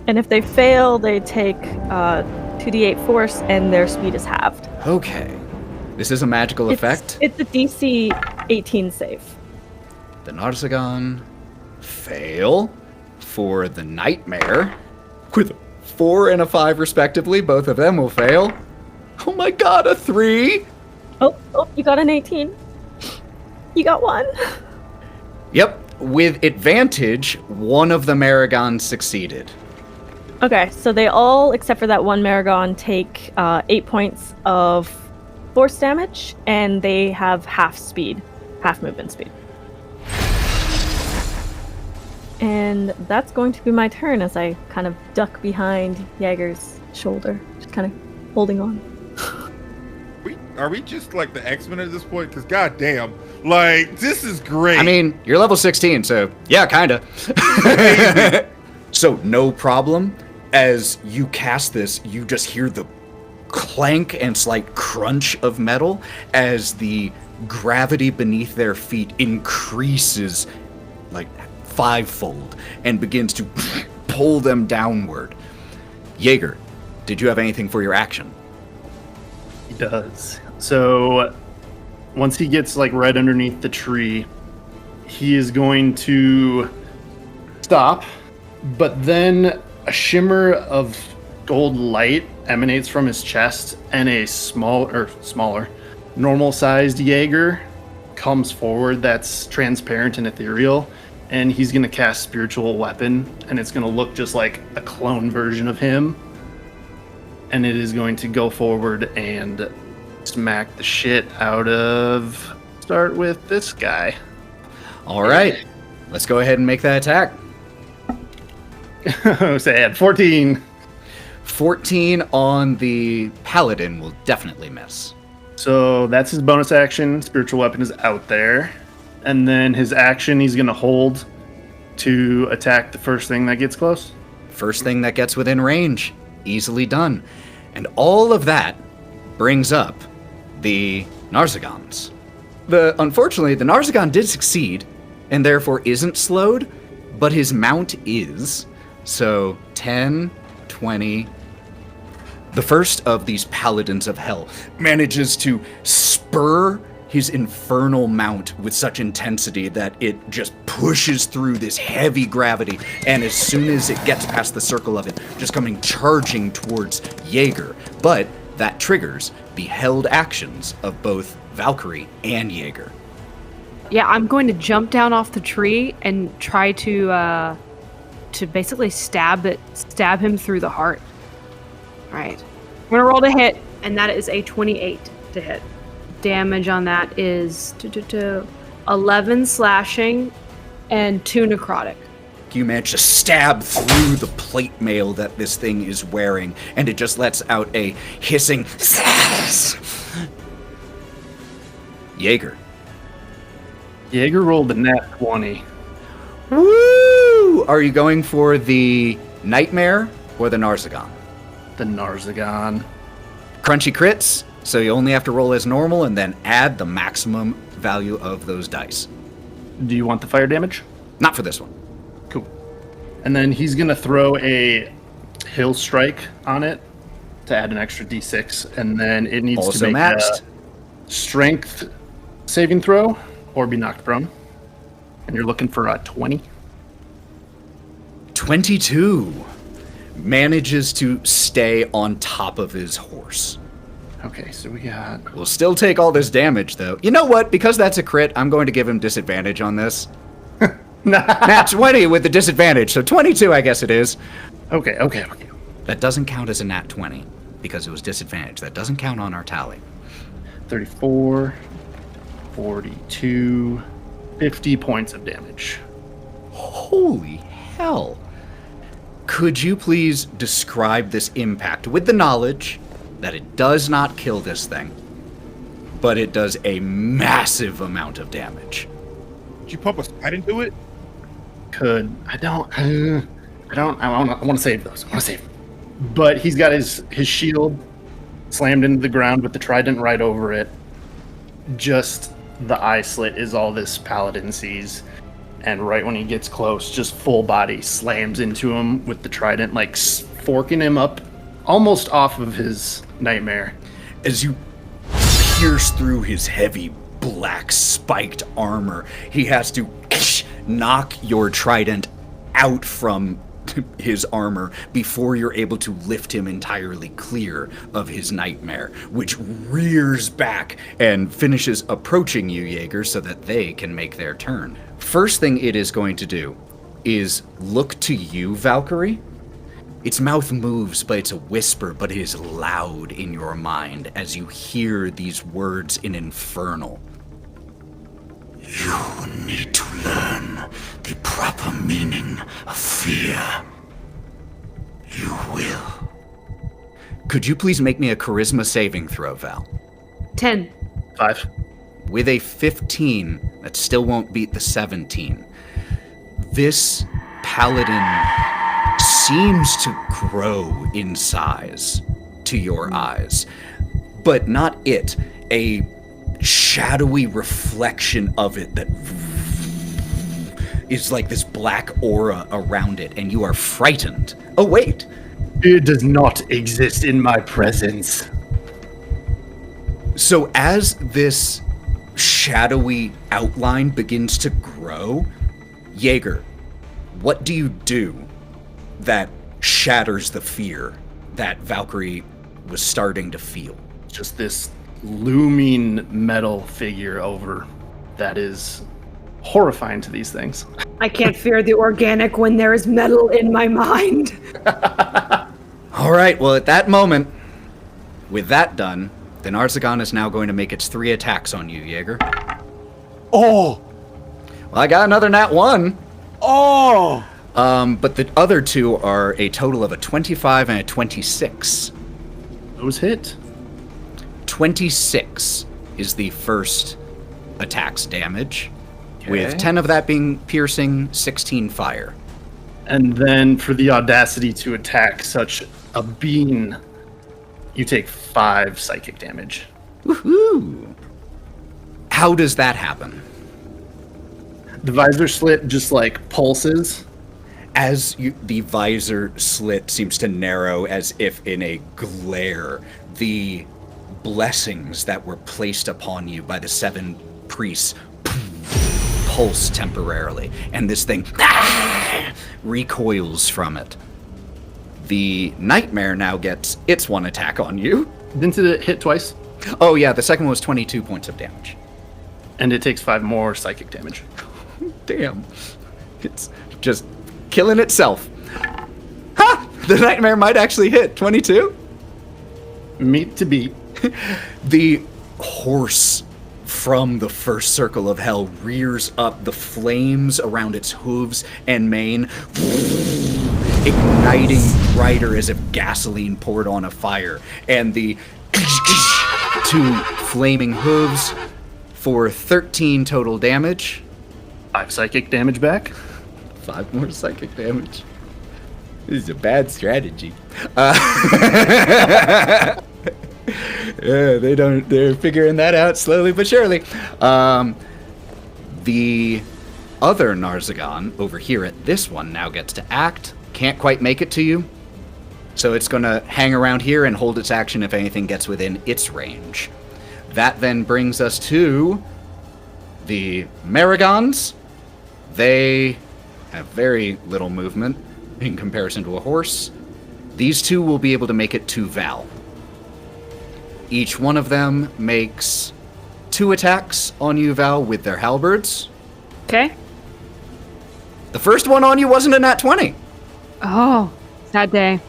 And if they fail, they take 2d8 force, and their speed is halved. Okay. This is a magical effect. It's a DC 18 save. The Narzagon fail for the Nightmare with 4 and a 5 respectively. Both of them will fail. Oh my god, a 3! Oh, you got an 18. You got 1. Yep, with advantage, one of the Maragons succeeded. Okay, so they all, except for that one Maragon, take 8 points of force damage, and they have half movement speed. And that's going to be my turn as I kind of duck behind Jaeger's shoulder, just kind of holding on. Are we just like the X-Men at this point? Because goddamn, like, this is great. I mean, you're level 16, so yeah, kinda. So no problem. As you cast this, you just hear the clank and slight crunch of metal as the gravity beneath their feet increases like 5-fold and begins to pull them downward. Jaeger, did you have anything for your action? He does. So once he gets like right underneath the tree, he is going to stop, but then a shimmer of gold light emanates from his chest, and a smaller, normal-sized Jaeger comes forward that's transparent and ethereal, and he's going to cast Spiritual Weapon, and it's going to look just like a clone version of him, and it is going to go forward and smack the shit out of... Start with this guy. All right, let's go ahead and make that attack. Sad. 14. 14 on the Paladin will definitely miss. So that's his bonus action. Spiritual Weapon is out there. And then his action, he's going to hold to attack the first thing that gets close. First thing that gets within range. Easily done. And all of that brings up the Narzagons. Unfortunately, the Narzagon did succeed, and therefore isn't slowed, but his mount is. So 10, 20... The first of these Paladins of Hell manages to spur his infernal mount with such intensity that it just pushes through this heavy gravity, and as soon as it gets past the circle of it, just coming charging towards Jaeger. But that triggers the held actions of both Valkerie and Jaeger. Yeah, I'm going to jump down off the tree and try to basically stab him through the heart. All right. I'm going to roll to hit, and that is a 28 to hit. Damage on that is 11 slashing and 2 necrotic. You manage to stab through the plate mail that this thing is wearing, and it just lets out a hissing. Jaeger. Jaeger rolled a nat 20. Woo! Are you going for the Nightmare or the Narzagon? The Narzagon. Crunchy crits, so you only have to roll as normal and then add the maximum value of those dice. Do you want the fire damage? Not for this one. Cool. And then he's going to throw a hill strike on it to add an extra d6, and then it needs Also to make matched. a strength saving throw or be knocked prone. And you're looking for a 20. 22. Manages to stay on top of his horse. Okay, so we got... We'll still take all this damage, though. You know what? Because that's a crit, I'm going to give him disadvantage on this. Nat 20 with the disadvantage, so 22, I guess it is. Okay. That doesn't count as a nat 20, because it was disadvantage. That doesn't count on our tally. 34, 42, 50 points of damage. Holy hell. Could you please describe this impact with the knowledge that it does not kill this thing, but it does a massive amount of damage? Did you pump a slide into it? I want to save those. But he's got his shield slammed into the ground with the trident right over it. Just the eye slit is all this paladin sees. And right when he gets close, just full body slams into him with the trident, like forking him up almost off of his nightmare. As you pierce through his heavy black spiked armor, he has to knock your trident out from his armor before you're able to lift him entirely clear of his nightmare, which rears back and finishes approaching you, Jaeger, so that they can make their turn. First thing it is going to do is look to you, Valkerie. Its mouth moves, but it's a whisper, but it is loud in your mind as you hear these words in Infernal. You need to learn the proper meaning of fear. You will. Could you please make me a charisma saving throw, Val? 10. 5. With a 15, that still won't beat the 17. This paladin seems to grow in size to your eyes, but not it. A shadowy reflection of it that is like this black aura around it, and you are frightened. Oh, wait. It does not exist in my presence. So as this shadowy outline begins to grow, Jaeger, what do you do that shatters the fear that Valkerie was starting to feel? Just this looming metal figure over that is horrifying to these things. I can't fear the organic when there is metal in my mind. All right, well, at that moment, with that done, the Narzagon is now going to make its 3 attacks on you, Jaeger. Oh! Well, I got another nat 1. Oh! But the other 2 are a total of a 25 and a 26. Those hit. 26 is the first attack's damage, Okay. with 10 of that being piercing, 16 fire. And then for the audacity to attack such a being, you take 5 psychic damage. Woohoo! How does that happen? The visor slit just like pulses. As the visor slit seems to narrow as if in a glare, the blessings that were placed upon you by the 7 priests pulse temporarily, and this thing recoils from it. The nightmare now gets its 1 attack on you. Didn't it hit twice? Oh yeah, the second one was 22 points of damage. And it takes 5 more psychic damage. Damn. It's just killing itself. Ha! The nightmare might actually hit. 22? Meat to beat. The horse from the first circle of hell rears up, the flames around its hooves and mane igniting brighter as if gasoline poured on a fire. And the 2 flaming hooves for 13 total damage. 5 psychic damage back. 5 more psychic damage. This is a bad strategy. Yeah, they're figuring that out slowly but surely. The other Narzagon over here at this one now gets to act. Can't quite make it to you. So it's going to hang around here and hold its action if anything gets within its range. That then brings us to the Maragons. They have very little movement in comparison to a horse. These 2 will be able to make it to Val. Each one of them makes 2 attacks on you, Val, with their halberds. Okay. The first one on you wasn't a nat 20. Oh, sad day.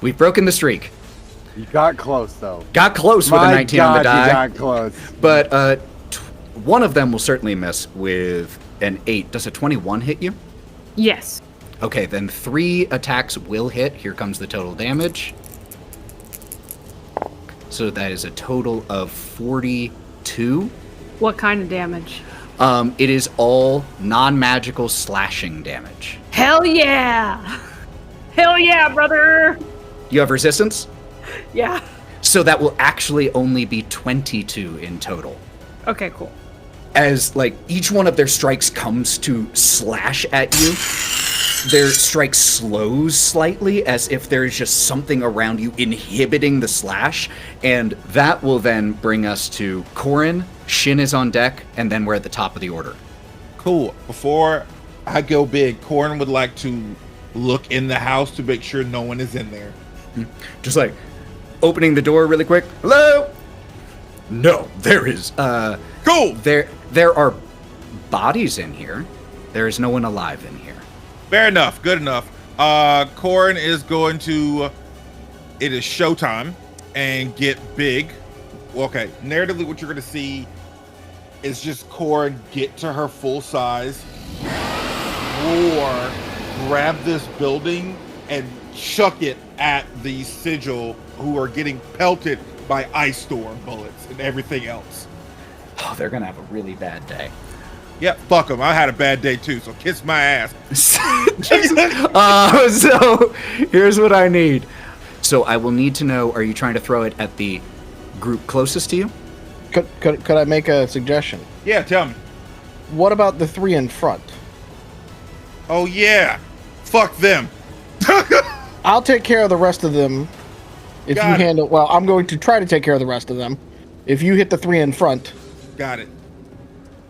We've broken the streak. You got close, though. Got close with a 19 on the die. You got close. But one of them will certainly miss with an 8. Does a 21 hit you? Yes. Okay, then 3 attacks will hit. Here comes the total damage. So that is a total of 42. What kind of damage? It is all non-magical slashing damage. Hell yeah! Hell yeah, brother! You have resistance? Yeah. So that will actually only be 22 in total. Okay, cool. As, like, each one of their strikes comes to slash at you, their strike slows slightly as if there's just something around you inhibiting the slash, and that will then bring us to Korrin. Shin is on deck, and then we're at the top of the order. Cool. Before I go big, Korrin would like to look in the house to make sure no one is in there. Just like opening the door really quick. Hello? No, there is. Cool. There are bodies in here. There is no one alive in here. Fair enough. Good enough. Korrin is going to. It is showtime and get big. Okay. Narratively, what you're going to see is just Korrin get to her full size, roar, grab this building, and chuck it at the sigil who are getting pelted by ice storm bullets and everything else. Oh, they're gonna have a really bad day. Yep, fuck them. I had a bad day too, so kiss my ass. So here's what I need. So I will need to know, are you trying to throw it at the group closest to you? Could I make a suggestion? Yeah, tell me. What about the 3 in front? Oh yeah, fuck them. I'll take care of the rest of them. If Got you it. handle well, I'm going to try to take care of the rest of them. If you hit the 3 in front, Got it.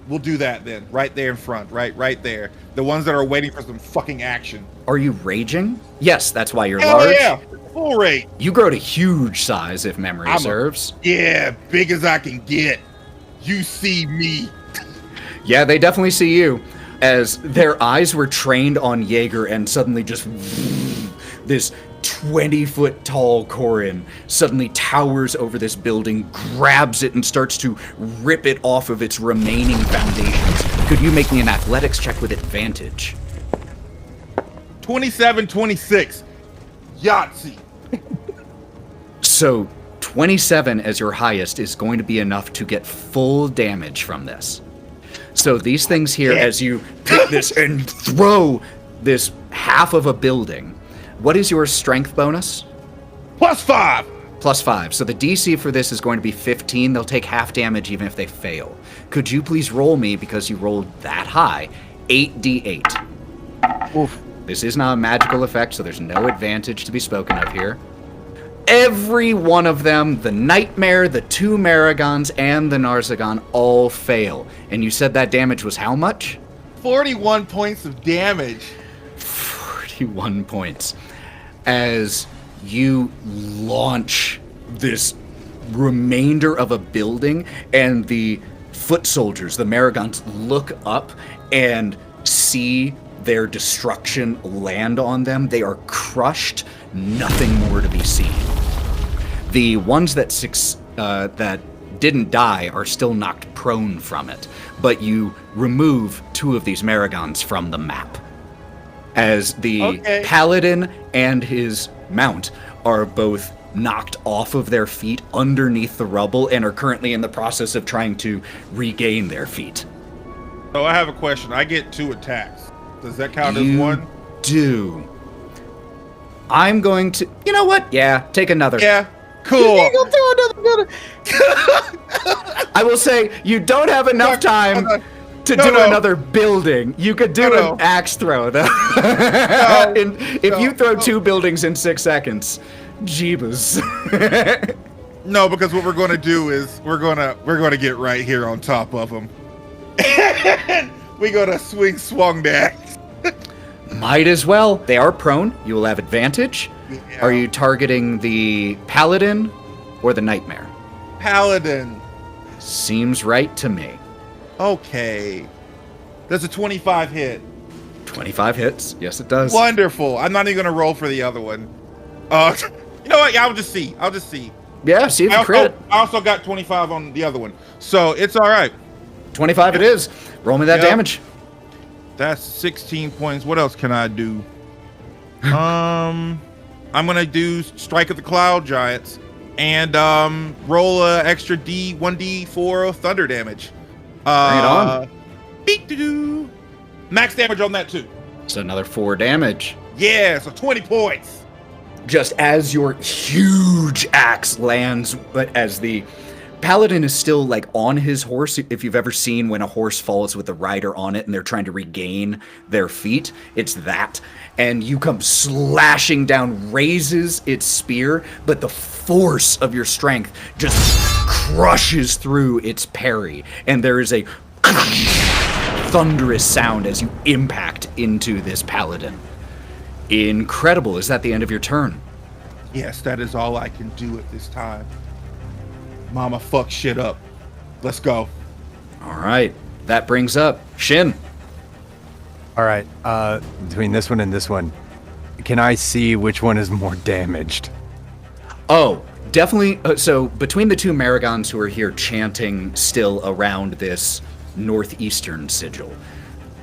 We'll do that then. Right there in front. Right there. The ones that are waiting for some fucking action. Are you raging? Yes, that's why you're Hell large. yeah. Full rate. You grow to huge size if memory serves. Yeah, big as I can get. You see me. Yeah, they definitely see you. As their eyes were trained on Jaeger and suddenly just this 20-foot tall Korrin suddenly towers over this building, grabs it, and starts to rip it off of its remaining foundations. Could you make me an athletics check with advantage? 27-26. Yahtzee. So 27 as your highest is going to be enough to get full damage from this. So these things here, as you pick this and throw this half of a building, what is your strength bonus? +5. +5. So the DC for this is going to be 15. They'll take half damage even if they fail. Could you please roll me, because you rolled that high, 8d8. oof. This is not a magical effect, so there's no advantage to be spoken of here. Every one of them, the Nightmare, the 2 Maragons, and the Narzagon, all fail. And you said that damage was how much? 41 points of damage. 41 points. As you launch this remainder of a building, and the foot soldiers, the Maragons, look up and see their destruction land on them. They are crushed, nothing more to be seen. The ones that didn't die are still knocked prone from it, but you remove 2 of these Maragons from the map. As the paladin and his mount are both knocked off of their feet underneath the rubble and are currently in the process of trying to regain their feet. So I have a question. I get 2 attacks. Does that count as You 1? do. I'm going to... You know what? Yeah, take another. Yeah, cool. I will say, you don't have enough time to do another building. You could do an axe throw, though. If you throw 2 buildings in 6 seconds, jeebus. No, because what we're going to do is we're going to get right here on top of them. We're going to swung the axe. Might as well. They are prone. You will have advantage. Yeah. Are you targeting the paladin or the nightmare? Paladin. Seems right to me. Okay. Does a 25 hit? 25 hits. Yes, it does. Wonderful. I'm not even going to roll for the other one. You know what? Yeah, I'll just see. Yeah, see if you crit. I also got 25 on the other one. So it's all right. 25 it is. Roll me that damage. That's 16 points. What else can I do? I'm going to do Strike of the Cloud Giants and roll a extra 1d4 of thunder damage. Bring it on. Beep-de-doo. Max damage on that too. So another 4 damage. Yeah, so 20 points. Just as your huge axe lands, but as the paladin is still like on his horse, if you've ever seen when a horse falls with a rider on it and they're trying to regain their feet, it's that. And you come slashing down, raises its spear, but the force of your strength just crushes through its parry, and there is a thunderous sound as you impact into this paladin. Incredible. Is that the end of your turn? Yes, that is all I can do at this time. Mama fuck shit up. Let's go. All right. That brings up Shin. All right. Between this one and this one, can I see which one is more damaged? Oh, definitely. So between the 2 Maragons who are here chanting still around this northeastern sigil,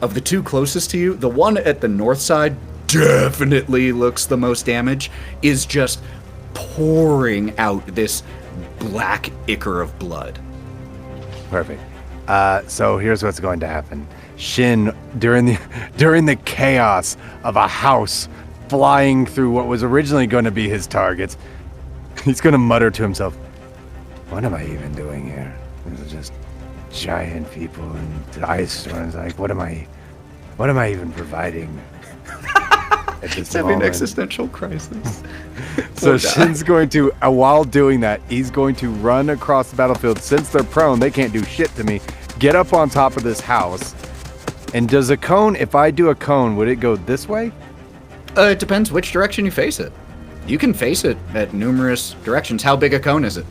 of the 2 closest to you, the one at the north side definitely looks the most damage, is just pouring out this black ichor of blood. Perfect. So here's what's going to happen. Shin, during the chaos of a house flying through what was originally going to be his targets, he's going to mutter to himself, "What am I even doing here? This is just giant people and ice storms. Like, what am I even providing?" He's having an existential crisis. So Shin's going to, while doing that, he's going to run across the battlefield. Since they're prone, they can't do shit to me. Get up on top of this house. And does a cone, if I do a cone, would it go this way? It depends which direction you face it. You can face it at numerous directions. How big a cone is it?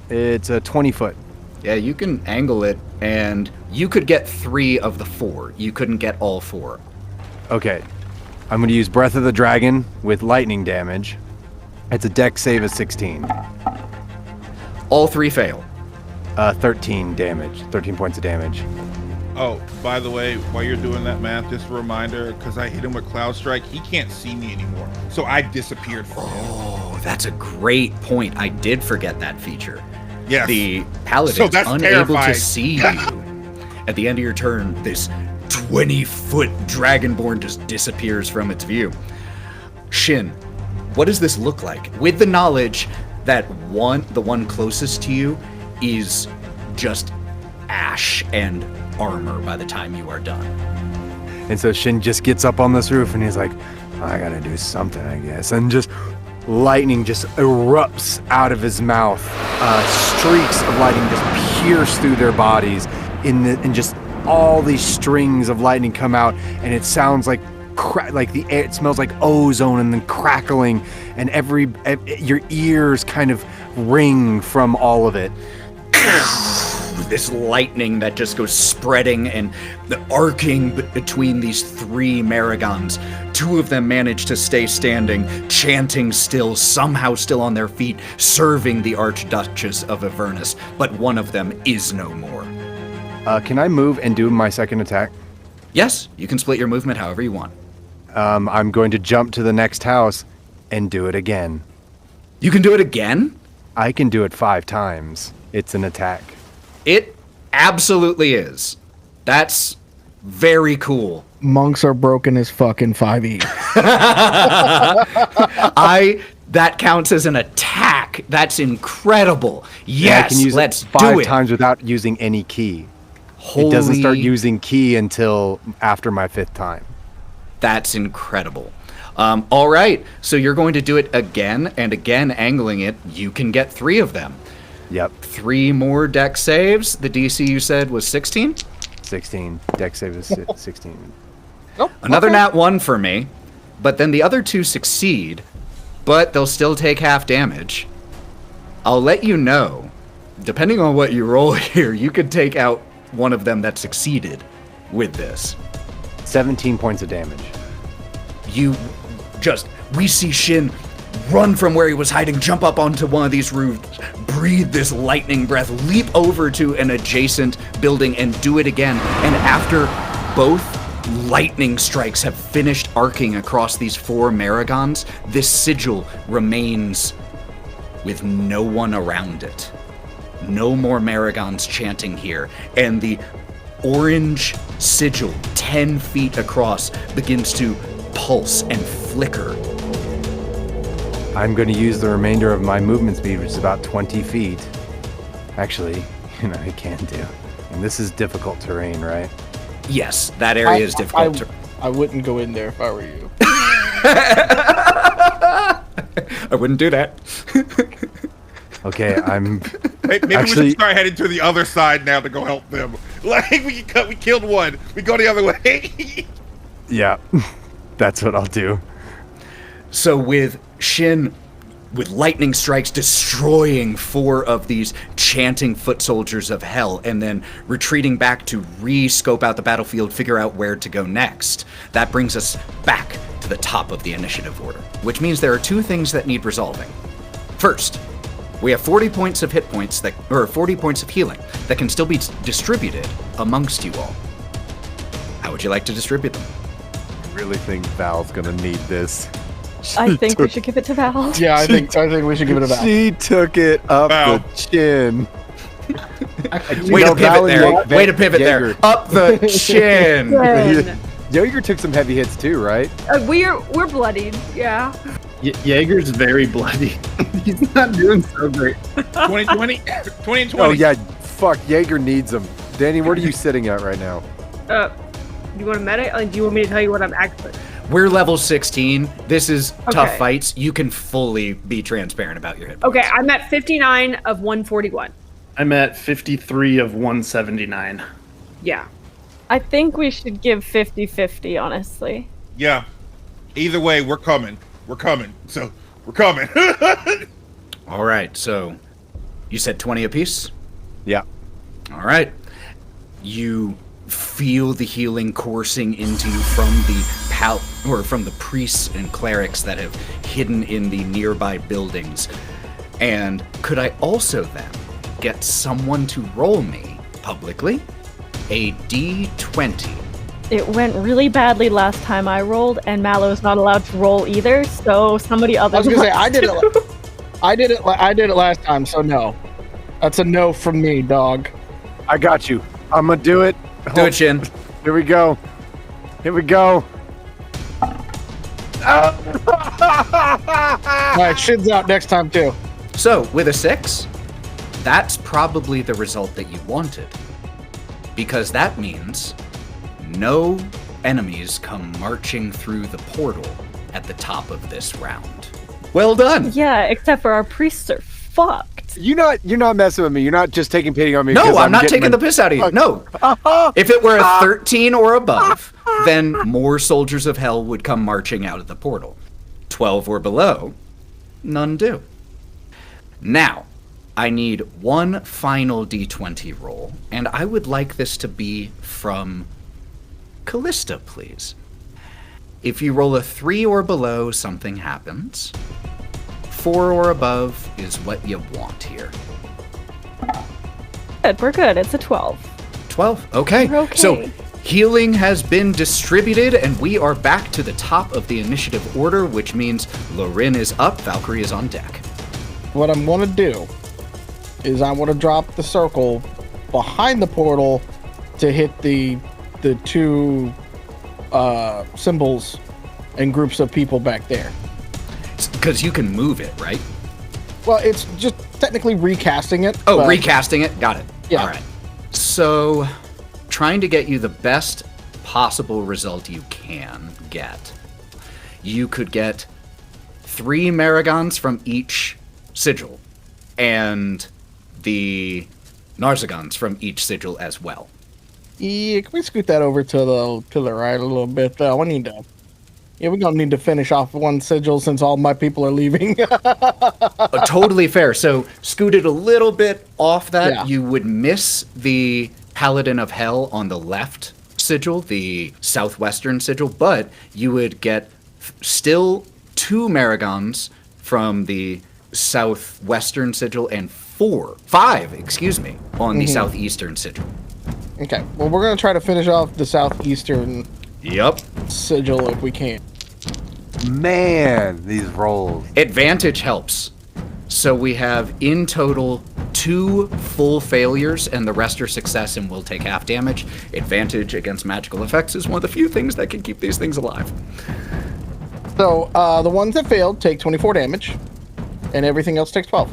It's a 20-foot. Yeah, you can angle it, and you could get 3 of the 4. You couldn't get all 4. Okay. I'm going to use Breath of the Dragon with lightning damage. It's a dex save of 16. All 3 fail. 13 damage. 13 points of damage. Oh, by the way, while you're doing that math, just a reminder, because I hit him with Cloud Strike, he can't see me anymore. So I disappeared from him. Oh, that's a great point. I did forget that feature. Yes. The paladin's unable terrifying. to see you. At the end of your turn, this 20-foot dragonborn just disappears from its view. Shin, what does this look like? With the knowledge that the one closest to you is just ash and armor by the time you are done. And so Shin just gets up on this roof and he's like, I gotta do something, I guess. And just lightning just erupts out of his mouth. Streaks of lightning just pierce through their bodies, and just all these strings of lightning come out, and it sounds like the air. It smells like ozone, and then crackling, and your ears kind of ring from all of it. this lightning that just goes spreading and arcing between these 3 Maragons. 2 of them manage to stay standing, chanting still, somehow still on their feet, serving the Archduchess of Avernus, but one of them is no more. Can I move and do my second attack? Yes, you can split your movement however you want. I'm going to jump to the next house and do it again. You can do it again? I can do it 5 times. It's an attack. It absolutely is. That's very cool. Monks are broken as fucking 5e. That counts as an attack. That's incredible. Yes, I can use let's it 5 do it. times without using any key. Holy, it doesn't start using key until after my 5th time. That's incredible. All right, so you're going to do it again and again, angling it. You can get 3 of them. Yep. 3 more deck saves. The DC you said was 16? 16. Deck save is 16. Nope. Another nat 1 for me, but then the other 2 succeed, but they'll still take half damage. I'll let you know, depending on what you roll here, you could take out one of them that succeeded with this. 17 points of damage. We see Shin run from where he was hiding, jump up onto one of these roofs, breathe this lightning breath, leap over to an adjacent building and do it again. And after both lightning strikes have finished arcing across these 4 Maragons, this sigil remains with no one around it. No more Maragons chanting here. And the orange sigil, 10 feet across, begins to pulse and flicker. I'm going to use the remainder of my movement speed, which is about 20 feet. Actually, I can do. And this is difficult terrain, right? Yes, that area is difficult. I wouldn't go in there if I were you. I wouldn't do that. Okay, Maybe actually, we should start heading to the other side now to go help them. Like, we killed one. We go the other way. Yeah, that's what I'll do. So with Shin, with lightning strikes destroying 4 of these chanting foot soldiers of hell, and then retreating back to re-scope out the battlefield, figure out where to go next. That brings us back to the top of the initiative order, which means there are 2 things that need resolving. First, we have 40 points of hit points or 40 points of healing that can still be distributed amongst you all. How would you like to distribute them? I really think Val's gonna need this. I think we should give it to Val. Yeah, I think we should give it a Val. She took it up Val. the chin. Way to pivot there. Way to pivot there. Up the chin. Good. Jaeger took some heavy hits too, right? We're bloodied, yeah. Jaeger's very bloody. He's not doing so great. 20 and 20. Oh yeah, fuck. Jaeger needs them. Danny, what are you sitting at right now? You want to meta? Do you want me to tell you what I'm actually? We're level 16. This is tough Okay. fights. You can fully be transparent about your hit points. Okay, I'm at 59 of 141. I'm at 53 of 179. Yeah. I think we should give 50-50, honestly. Yeah. Either way, we're coming. We're coming. So, we're coming. All right, so you said 20 apiece? Yeah. All right. You feel the healing coursing into you from the priests and clerics that have hidden in the nearby buildings. And could I also then get someone to roll me publicly a d20? It went really badly last time I rolled, and Mallow's not allowed to roll either, so somebody other. I was gonna say wants I did it last time, so no. That's a no from me, dog. I got you. I'm gonna do it. Do it, Shin. Here we go. Here we go. All right, Shin's out next time too. So, with a 6, that's probably the result that you wanted. Because that means no enemies come marching through the portal at the top of this round. Well done! Yeah, except for our priests are fucked. You're not messing with me. You're not just taking pity on me. No, 'cause I'm not getting taking the piss out of you. No. If it were a 13 or above, then more soldiers of hell would come marching out of the portal. 12 or below, none do. Now, I need one final d20 roll, and I would like this to be from Kalista, please. If you roll a 3 or below, something happens. 4 or above is what you want here. Good, we're good. It's a 12. 12, okay. We're okay. So healing has been distributed, and we are back to the top of the initiative order, which means Lorwryn is up, Valkerie is on deck. What I'm going to do is I want to drop the circle behind the portal to hit the two symbols and groups of people back there. Because you can move it, right? Well, it's just technically recasting it. Oh, but- recasting it? Got it. Yeah. All right. So, trying to get you the best possible result you can get, you could get 3 Maragons from each sigil, and the Narzagons from each sigil as well. Yeah, can we scoot that over to the right a little bit? We need to. Yeah, we're gonna need to finish off one sigil since all my people are leaving. Totally fair. So, scooted a little bit off that, Yeah. you would miss the Paladin of Hell on the left sigil, the southwestern sigil, but you would get still 2 Maragons from the southwestern sigil and 5, on the southeastern sigil. Okay, well, we're gonna try to finish off the southeastern Yep. sigil if we can. Man, these rolls. Advantage helps. So we have in total 2 full failures, and the rest are success and will take half damage. Advantage against magical effects is one of the few things that can keep these things alive. So the ones that failed take 24 damage, and everything else takes 12.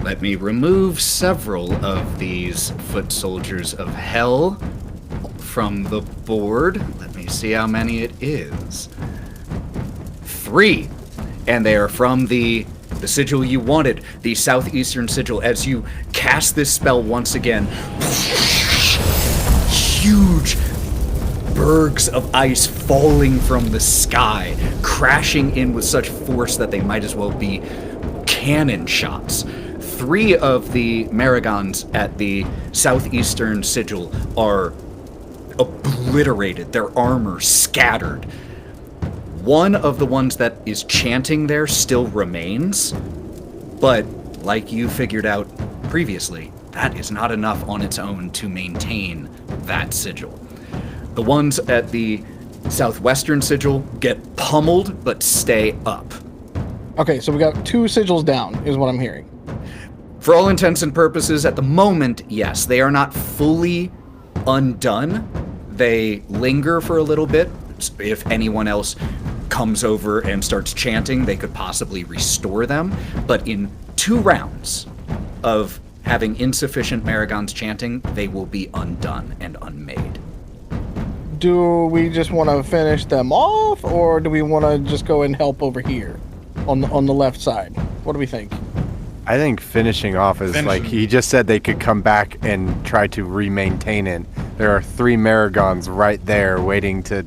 Let me remove several of these foot soldiers of hell from the board. Let me see how many it is. 3. And they are from the sigil you wanted, the southeastern sigil. As you cast this spell once again, huge bergs of ice falling from the sky, crashing in with such force that they might as well be cannon shots. 3 of the Maragons at the southeastern sigil are obliterated, their armor scattered. One of the ones that is chanting there still remains, but like you figured out previously, that is not enough on its own to maintain that sigil. The ones at the southwestern sigil get pummeled but stay up. Okay, so we got 2 sigils down, is what I'm hearing. For all intents and purposes, at the moment, yes, they are not fully undone. They linger for a little bit. If anyone else comes over and starts chanting, they could possibly restore them. But in 2 rounds of having insufficient Maragons chanting, they will be undone and unmade. Do we just want to finish them off, or do we want to just go and help over here on the left side? What do we think? I think finishing off is like he just said they could come back and try to re-maintain it. There are 3 Maragons right there waiting to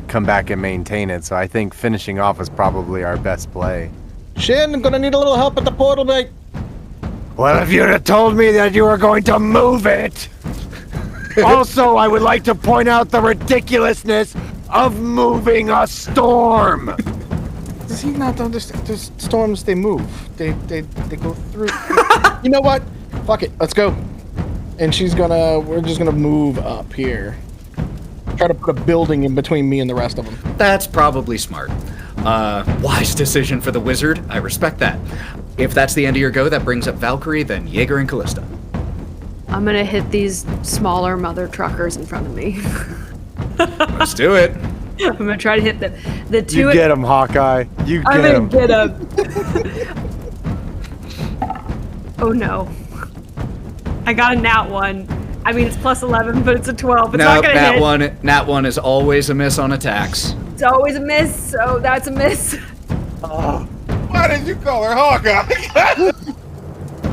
come back and maintain it. So I think finishing off is probably our best play. Shin, I'm gonna need a little help at the portal, mate. Well, if you'd have told me that you were going to move it. Also, I would like to point out the ridiculousness of moving a storm. Does he not understand? The storms, they move. They go through. You know what? Fuck it. Let's go. And we're just gonna move up here. Try to put a building in between me and the rest of them. That's probably smart. Wise decision for the wizard. I respect that. If that's the end of your go, that brings up Valkerie, then Jaeger and Kalista. I'm gonna hit these smaller mother truckers in front of me. Let's do it. I'm gonna try to hit the 2. You get him, Hawkeye. You I'm get him. gonna get him. Oh no. I got a nat 1. I mean, it's plus 11, but it's a 12. It's not gonna hit. Nat 1 is always a miss on attacks. It's always a miss, so that's a miss. Why did you call her Hawkeye?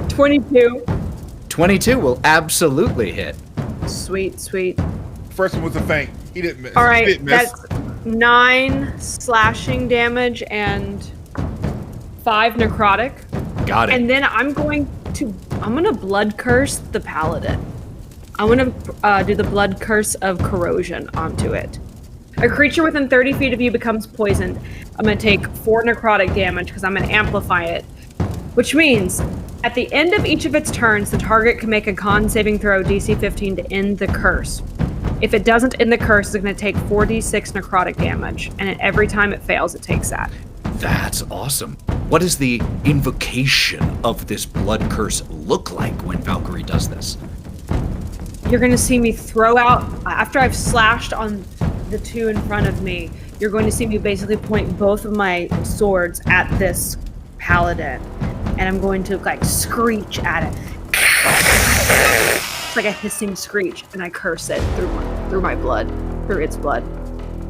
22. 22 will absolutely hit. Sweet, sweet. First one was a feint. He didn't miss. All He right, didn't miss. that's 9 slashing damage and 5 necrotic. Got it. And then I'm going gonna blood curse the paladin. I'm gonna do the blood curse of corrosion onto it. A creature within 30 feet of you becomes poisoned. I'm gonna take 4 necrotic damage because I'm gonna amplify it. Which means, at the end of each of its turns, the target can make a con saving throw DC 15 to end the curse. If it doesn't end the curse, it's gonna take 4d6 necrotic damage, and every time it fails, it takes that. That's awesome. What does the invocation of this blood curse look like when Valkerie does this? You're going to see me throw out, after I've slashed on the 2 in front of me, you're going to see me basically point both of my swords at this paladin. And I'm going to like screech at it. It's like a hissing screech, and I curse it through my blood, through its blood.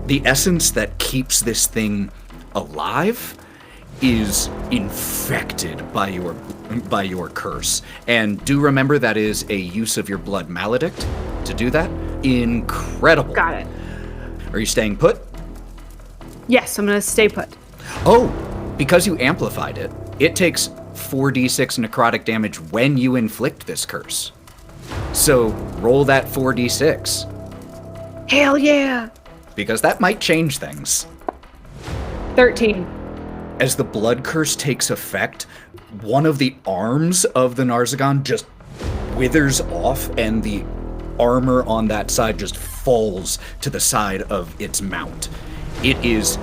The essence that keeps this thing alive is infected by your curse. And do remember that is a use of your blood maledict to do that. Incredible. Got it. Are you staying put? Yes, I'm gonna stay put. Oh, because you amplified it, it takes 4d6 necrotic damage when you inflict this curse. So roll that 4d6. Hell yeah! Because that might change things. 13. As the blood curse takes effect, one of the arms of the Narzagon just withers off, and the armor on that side just falls to the side of its mount. It is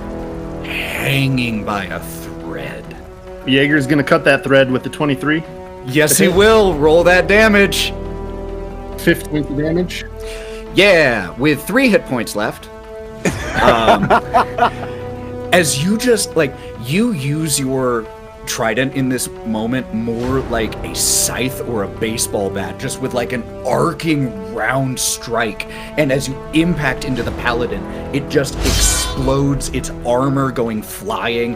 hanging by a thread. Jaeger's gonna cut that thread with the 23. Yes, he will. Roll that damage. 15 damage. Yeah, with 3 hit points left. As you just, you use your trident in this moment more like a scythe or a baseball bat, just with an arcing round strike. And as you impact into the paladin, it just explodes, its armor going flying.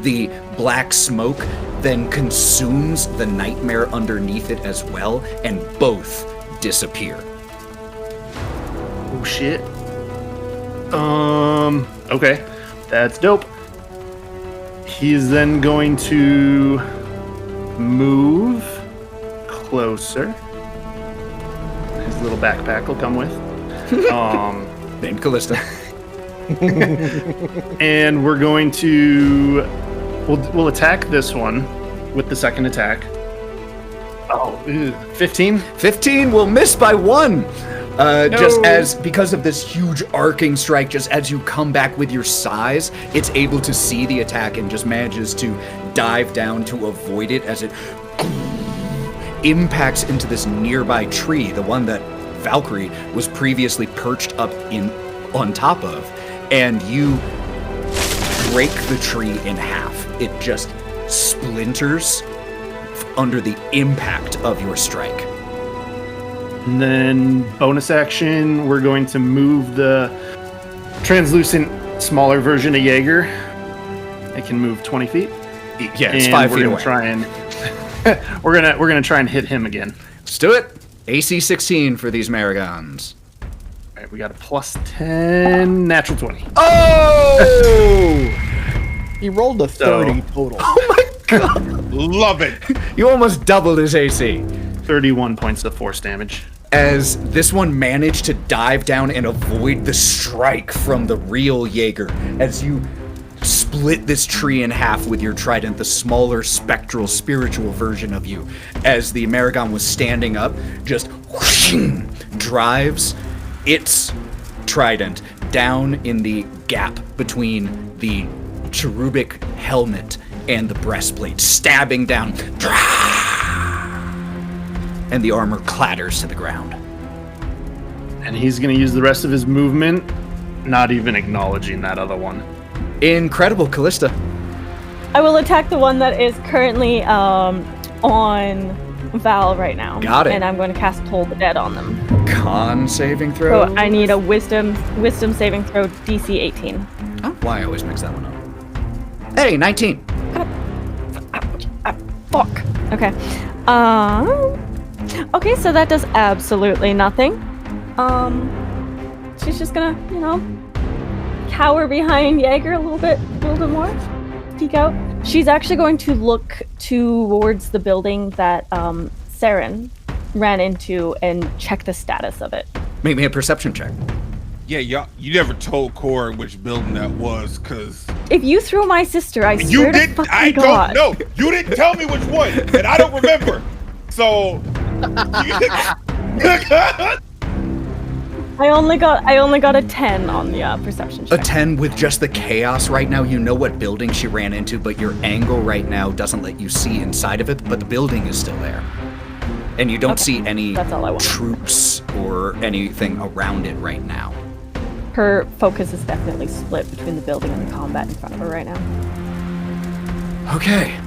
The black smoke then consumes the nightmare underneath it as well, and both disappear. Oh shit. Okay. That's dope. He's then going to move closer. His little backpack will come with. Named Kalista. And we're going to... We'll attack this one with the second attack. 15? 15 will miss by 1. Just because of this huge arcing strike, just as you come back with your size, it's able to see the attack and just manages to dive down to avoid it as it impacts into this nearby tree, the one that Valkerie was previously perched up on top of, and you break the tree in half. It just splinters under the impact of your strike. And then bonus action, we're going to move the translucent smaller version of Jaeger. It can move 20 feet. Yeah, it's 5 feet away. We're gonna try and hit him again. Let's do it. AC 16 for these Maragons. All right, we got a plus 10, natural 20. Oh! He rolled a 30 total. Oh my god! Love it. You almost doubled his AC. 31 points of force damage. As this one managed to dive down and avoid the strike from the real Jaeger, as you split this tree in half with your trident, the smaller spectral spiritual version of you, as the Maragon was standing up, just whooshing, drives its trident down in the gap between the cherubic helmet and the breastplate, stabbing down. And the armor clatters to the ground. And he's going to use the rest of his movement, not even acknowledging that other one. Incredible, Kalista. I will attack the one that is currently on Val right now. Got it. And I'm going to cast Toll the Dead on them. Con saving throw. So I need a wisdom saving throw DC 18. Oh, why I always mix that one up. Hey, 19. Fuck. Okay. Okay, so that does absolutely nothing. She's just gonna, cower behind Jaeger a little bit more. peek out. She's actually going to look towards the building that Saren ran into and check the status of it. Make me a perception check. Yeah, y'all, you never told Cory which building that was, cause If you threw my sister, I you swear to didn't. fucking I God. don't know. You didn't tell me which one, and I don't remember. So. I only got a 10 on the perception A check. 10 with just the chaos right now. You know what building she ran into, but your angle right now doesn't let you see inside of it, but the building is still there. And you don't see any That's all I want. troops or anything around it right now. Her focus is definitely split between the building and the combat in front of her right now. Okay.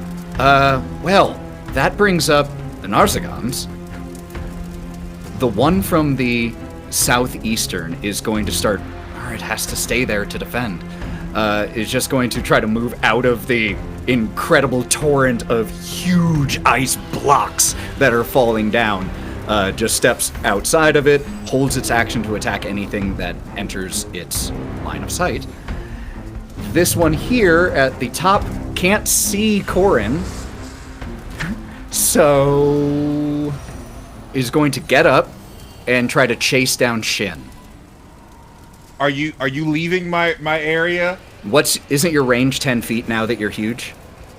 Well, that brings up the Narzagons. The one from the southeastern is going to start, or it has to stay there to defend, is just going to try to move out of the incredible torrent of huge ice blocks that are falling down. Just steps outside of it, holds its action to attack anything that enters its line of sight. This one here at the top can't see Korrin, so is going to get up and try to chase down Shin. Are you leaving my area? Isn't your range 10 feet now that you're huge?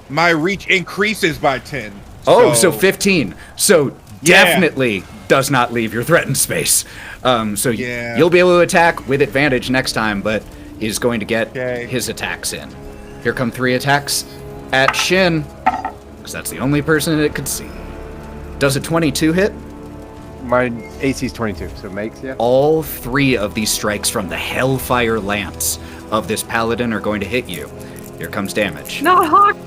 My reach increases by 10. Oh, so 15. So Yeah. definitely does not leave your threatened space. So Yeah. you'll be able to attack with advantage next time, but is going to get Okay. his attacks in. Here come 3 attacks at Shin, because that's the only person it could see. Does a 22 hit? My AC's 22, so it makes, yeah. All 3 of these strikes from the Hellfire Lance of this paladin are going to hit you. Here comes damage. Not Hawk.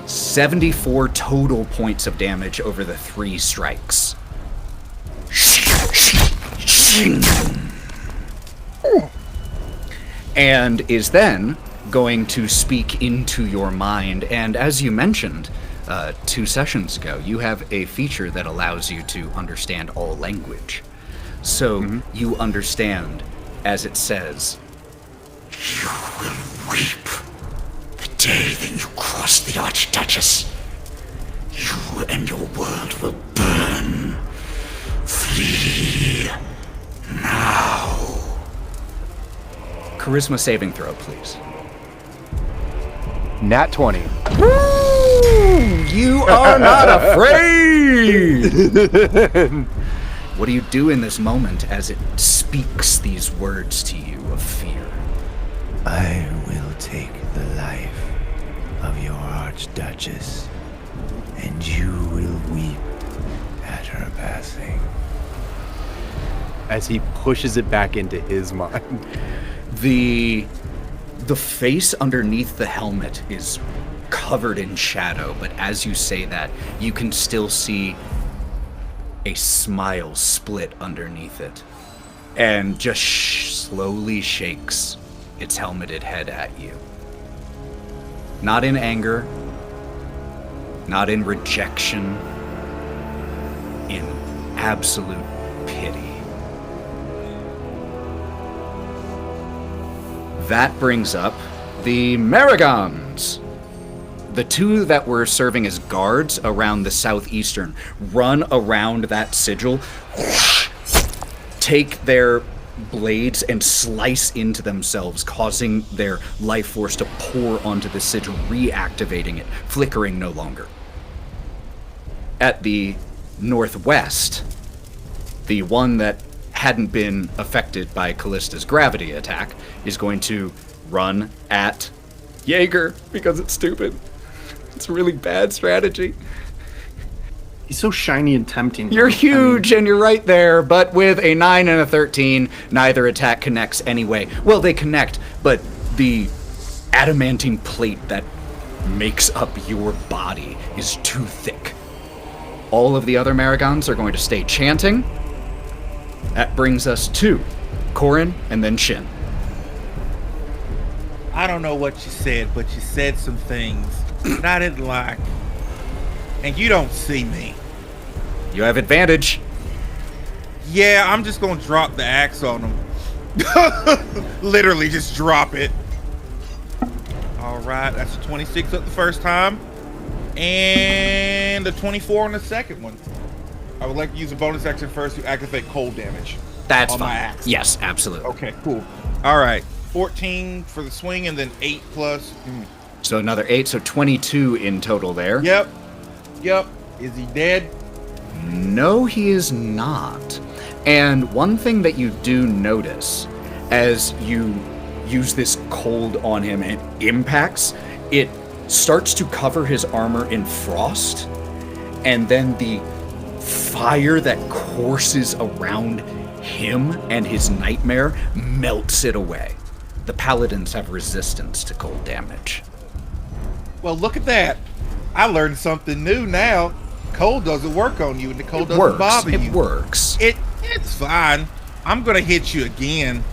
74 total points of damage over the 3 strikes. And is then going to speak into your mind. And as you mentioned 2 sessions ago, you have a feature that allows you to understand all language. So you understand, as it says, "You will weep the day that you cross the Archduchess. You and your world will burn. Flee now." Charisma saving throw, please. Nat 20. You are not afraid! What do you do in this moment as it speaks these words to you of fear? I will take the life of your Archduchess, and you will weep at her passing. As he pushes it back into his mind. The face underneath the helmet is covered in shadow, but as you say that, you can still see a smile split underneath it, and just slowly shakes its helmeted head at you. Not in anger, not in rejection, in absolute pity. That brings up the Maragons. The 2 that were serving as guards around the southeastern run around that sigil, take their blades and slice into themselves, causing their life force to pour onto the sigil, reactivating it, flickering no longer. At the northwest, the one that hadn't been affected by Kalista's gravity attack is going to run at Jaeger because it's stupid. It's a really bad strategy. He's so shiny and tempting. You're huge and you're right there, but with a 9 and a 13, neither attack connects anyway. Well, they connect, but the adamantine plate that makes up your body is too thick. All of the other Maragons are going to stay chanting. That brings us to Korrin and then Shin. I don't know what you said, but you said some things that I didn't like. And you don't see me. You have advantage. Yeah, I'm just gonna drop the axe on him. Literally just drop it. All right, that's a 26 up the first time, and a 24 on the second one. I would like to use a bonus action first to activate cold damage. That's on fine. my axe. Yes, absolutely. Okay, cool. All right, 14 for the swing, and then 8 plus. So another 8, so 22 in total there. Yep. Is he dead? No, he is not. And one thing that you do notice as you use this cold on him and it impacts, it starts to cover his armor in frost, and then the fire that courses around him and his nightmare melts it away. The paladins have resistance to cold damage. Well, look at that. I learned something new now. Cold doesn't work on you, and the cold doesn't bother you. It works. It's fine. I'm gonna hit you again.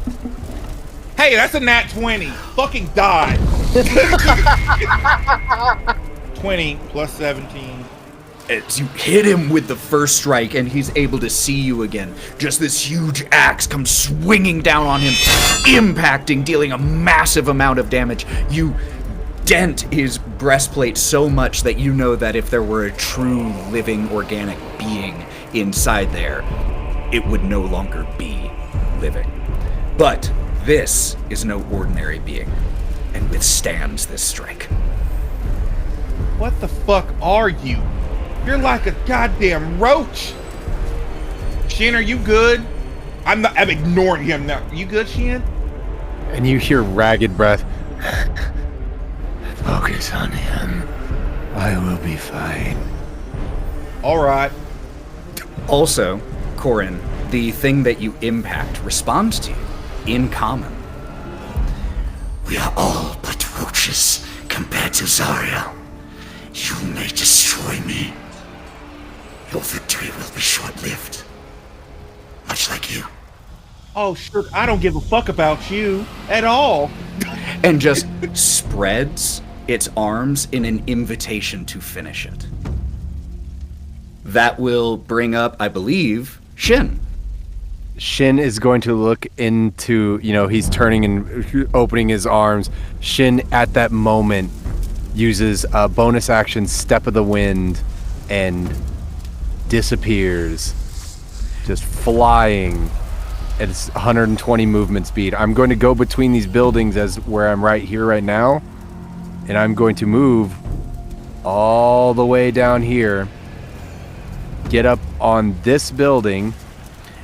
Hey, that's a nat 20. Fucking die. 20 plus 17. As you hit him with the first strike and he's able to see you again, just this huge axe comes swinging down on him, impacting, dealing a massive amount of damage. You dent his breastplate so much that you know that if there were a true living organic being inside there, it would no longer be living. But this is no ordinary being and withstands this strike. What the fuck are you? You're like a goddamn roach. Shin, are you good? I'm ignoring him now. You good, Shin? And you hear ragged breath. Focus on him. I will be fine. All right. Also, Korrin, the thing that you impact responds to you in common. We are all but roaches compared to Zariel. You may destroy me. Your victory will be short-lived. Much like you. Oh, sure. I don't give a fuck about you at all. And just spreads its arms in an invitation to finish it. That will bring up, I believe, Shin. Shin is going to look into, he's turning and opening his arms. Shin, at that moment, uses a bonus action, Step of the Wind, and disappears, just flying at 120 movement speed. I'm going to go between these buildings as where I'm right here, right now, and I'm going to move all the way down here, get up on this building.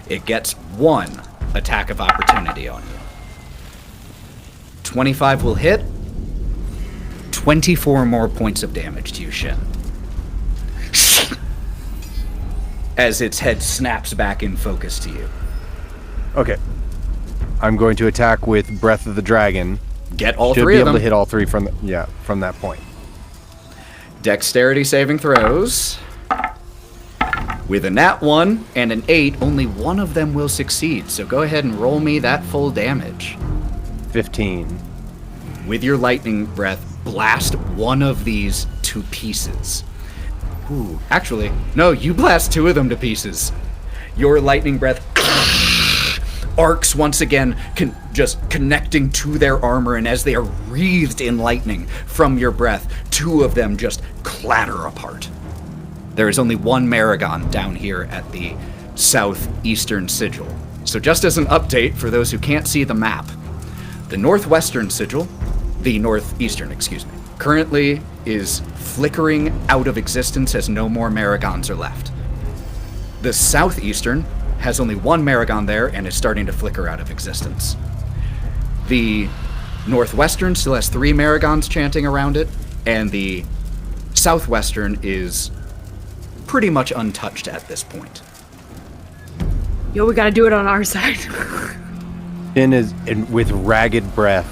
It gets 1 attack of opportunity on you. 25 will hit. 24 more points of damage to you, Shin. As its head snaps back in focus to you. Okay. I'm going to attack with Breath of the Dragon. Get all Should 3 be of them. able to hit all 3 from that point. Dexterity saving throws. With a nat 1 and an 8, only one of them will succeed, so go ahead and roll me that full damage. 15. With your lightning breath, blast one of these to pieces. Ooh, actually, no, you blast 2 of them to pieces. Your lightning breath arcs once again, just connecting to their armor, and as they are wreathed in lightning from your breath, 2 of them just clatter apart. There is only 1 Maragon down here at the southeastern sigil. So just as an update for those who can't see the map, the northwestern sigil, the northeastern, currently is flickering out of existence as no more Maragons are left. The southeastern has only 1 Maragon there and is starting to flicker out of existence. The northwestern still has 3 Maragons chanting around it, and the southwestern is pretty much untouched at this point. Yo, we gotta do it on our side. Shin is, with ragged breath,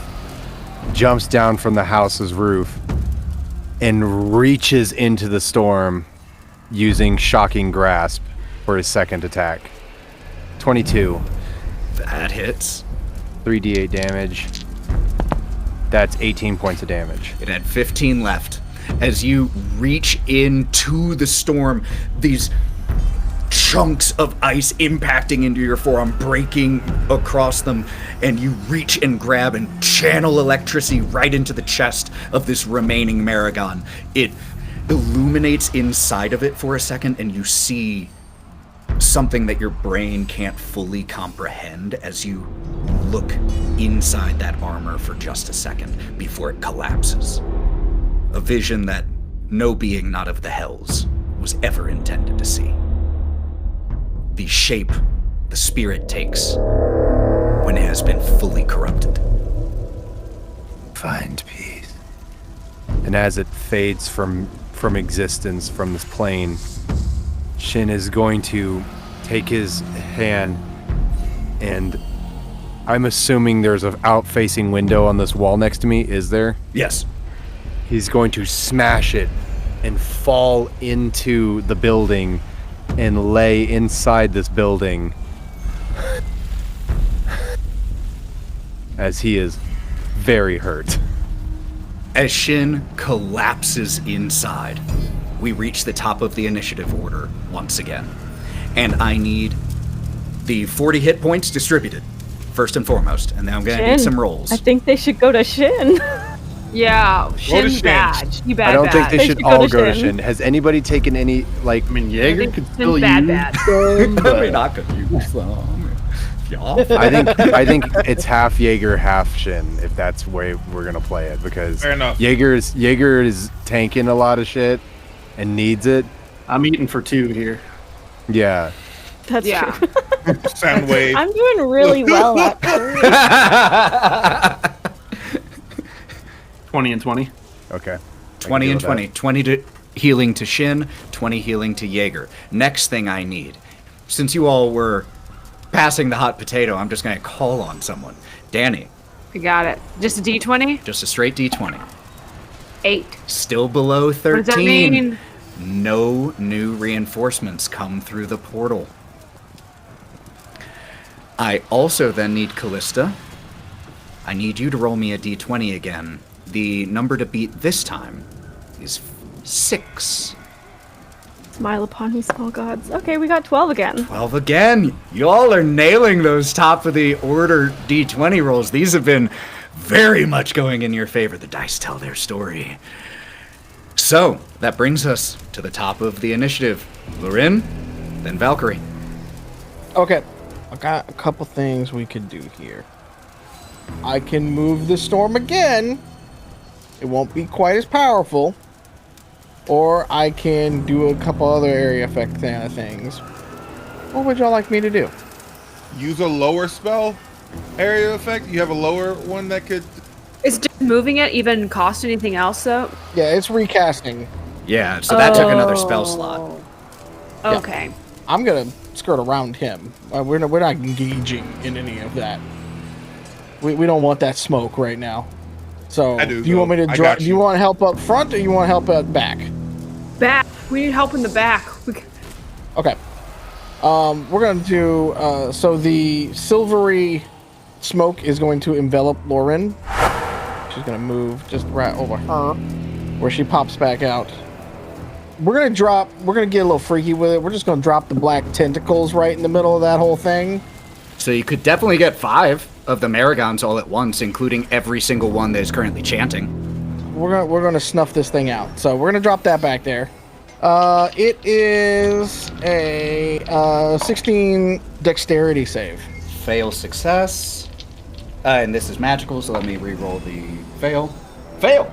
jumps down from the house's roof and reaches into the storm using Shocking Grasp for his second attack. 22. That hits. 3d8 damage. That's 18 points of damage. It had 15 left. As you reach into the storm, these chunks of ice impacting into your forearm, breaking across them, and you reach and grab and channel electricity right into the chest of this remaining Maragon. It illuminates inside of it for a second, and you see something that your brain can't fully comprehend as you look inside that armor for just a second before it collapses. A vision that no being not of the Hells was ever intended to see. The shape the spirit takes when it has been fully corrupted. Find peace. And as it fades from existence from this plane, Shin is going to take his hand, and I'm assuming there's an out-facing window on this wall next to me. Is there? Yes. He's going to smash it and fall into the building and lay inside this building as he is very hurt. As Shin collapses inside, we reach the top of the initiative order once again. And I need the 40 hit points distributed, first and foremost. And then I'm going to need some rolls. I think they should go to Shin. Yeah, Shin's Shin. bad. You bad I don't bad. think they should should all go go to to Shin. Shin. Has anybody taken any, like... I mean, Jaeger think could Shin's still bad, use bad. some, but I could use some. Yeah. I think it's half Jaeger, half Shin, if that's the way we're gonna play it, because Fair enough. Jaeger is tanking a lot of shit and needs it. I'm eating for 2 here. Yeah. That's Yeah. true. Sound wave. I'm doing really well, actually. 20 and 20. Okay. 20 and 20. 20 to healing to Shin, 20 healing to Jaeger. Next thing I need, since you all were passing the hot potato, I'm just going to call on someone. Danny, We got it. Just a D20? just a straight D20. 8. Still below 13. What does that mean? No new reinforcements come through the portal. I also then need Kalista. I need you to roll me a D20 again. The number to beat this time is 6. Smile upon me, small gods. Okay, we got 12 again. 12 again. Y'all are nailing those top of the order D20 rolls. These have been very much going in your favor. The dice tell their story. So, that brings us to the top of the initiative. Lorwryn, then Valkerie. Okay, I got a couple things we could do here. I can move the storm again. It won't be quite as powerful. Or I can do a couple other area effect things. What would y'all like me to do? Use a lower spell area effect. You have a lower one that could. Is just moving it even cost anything else, though? Yeah, it's recasting. Yeah, so that took another spell slot. Okay. I'm gonna skirt around him. We're not engaging in any of that. We don't want that smoke right now. So, I do, you want me to though. I draw? got Do you you. want help up front or you want help out back? Back. We need help in the back. Okay. We're going to do, so the silvery smoke is going to envelop Lorwryn. She's going to move just right over her, where she pops back out. We're going to get a little freaky with it. We're just going to drop the black tentacles right in the middle of that whole thing. So you could definitely get 5 of the Maragons all at once, including every single one that is currently chanting. We're gonna snuff this thing out. So we're gonna drop that back there. It is a 16 dexterity save. Fail success. And this is magical, so let me re-roll the fail. Fail!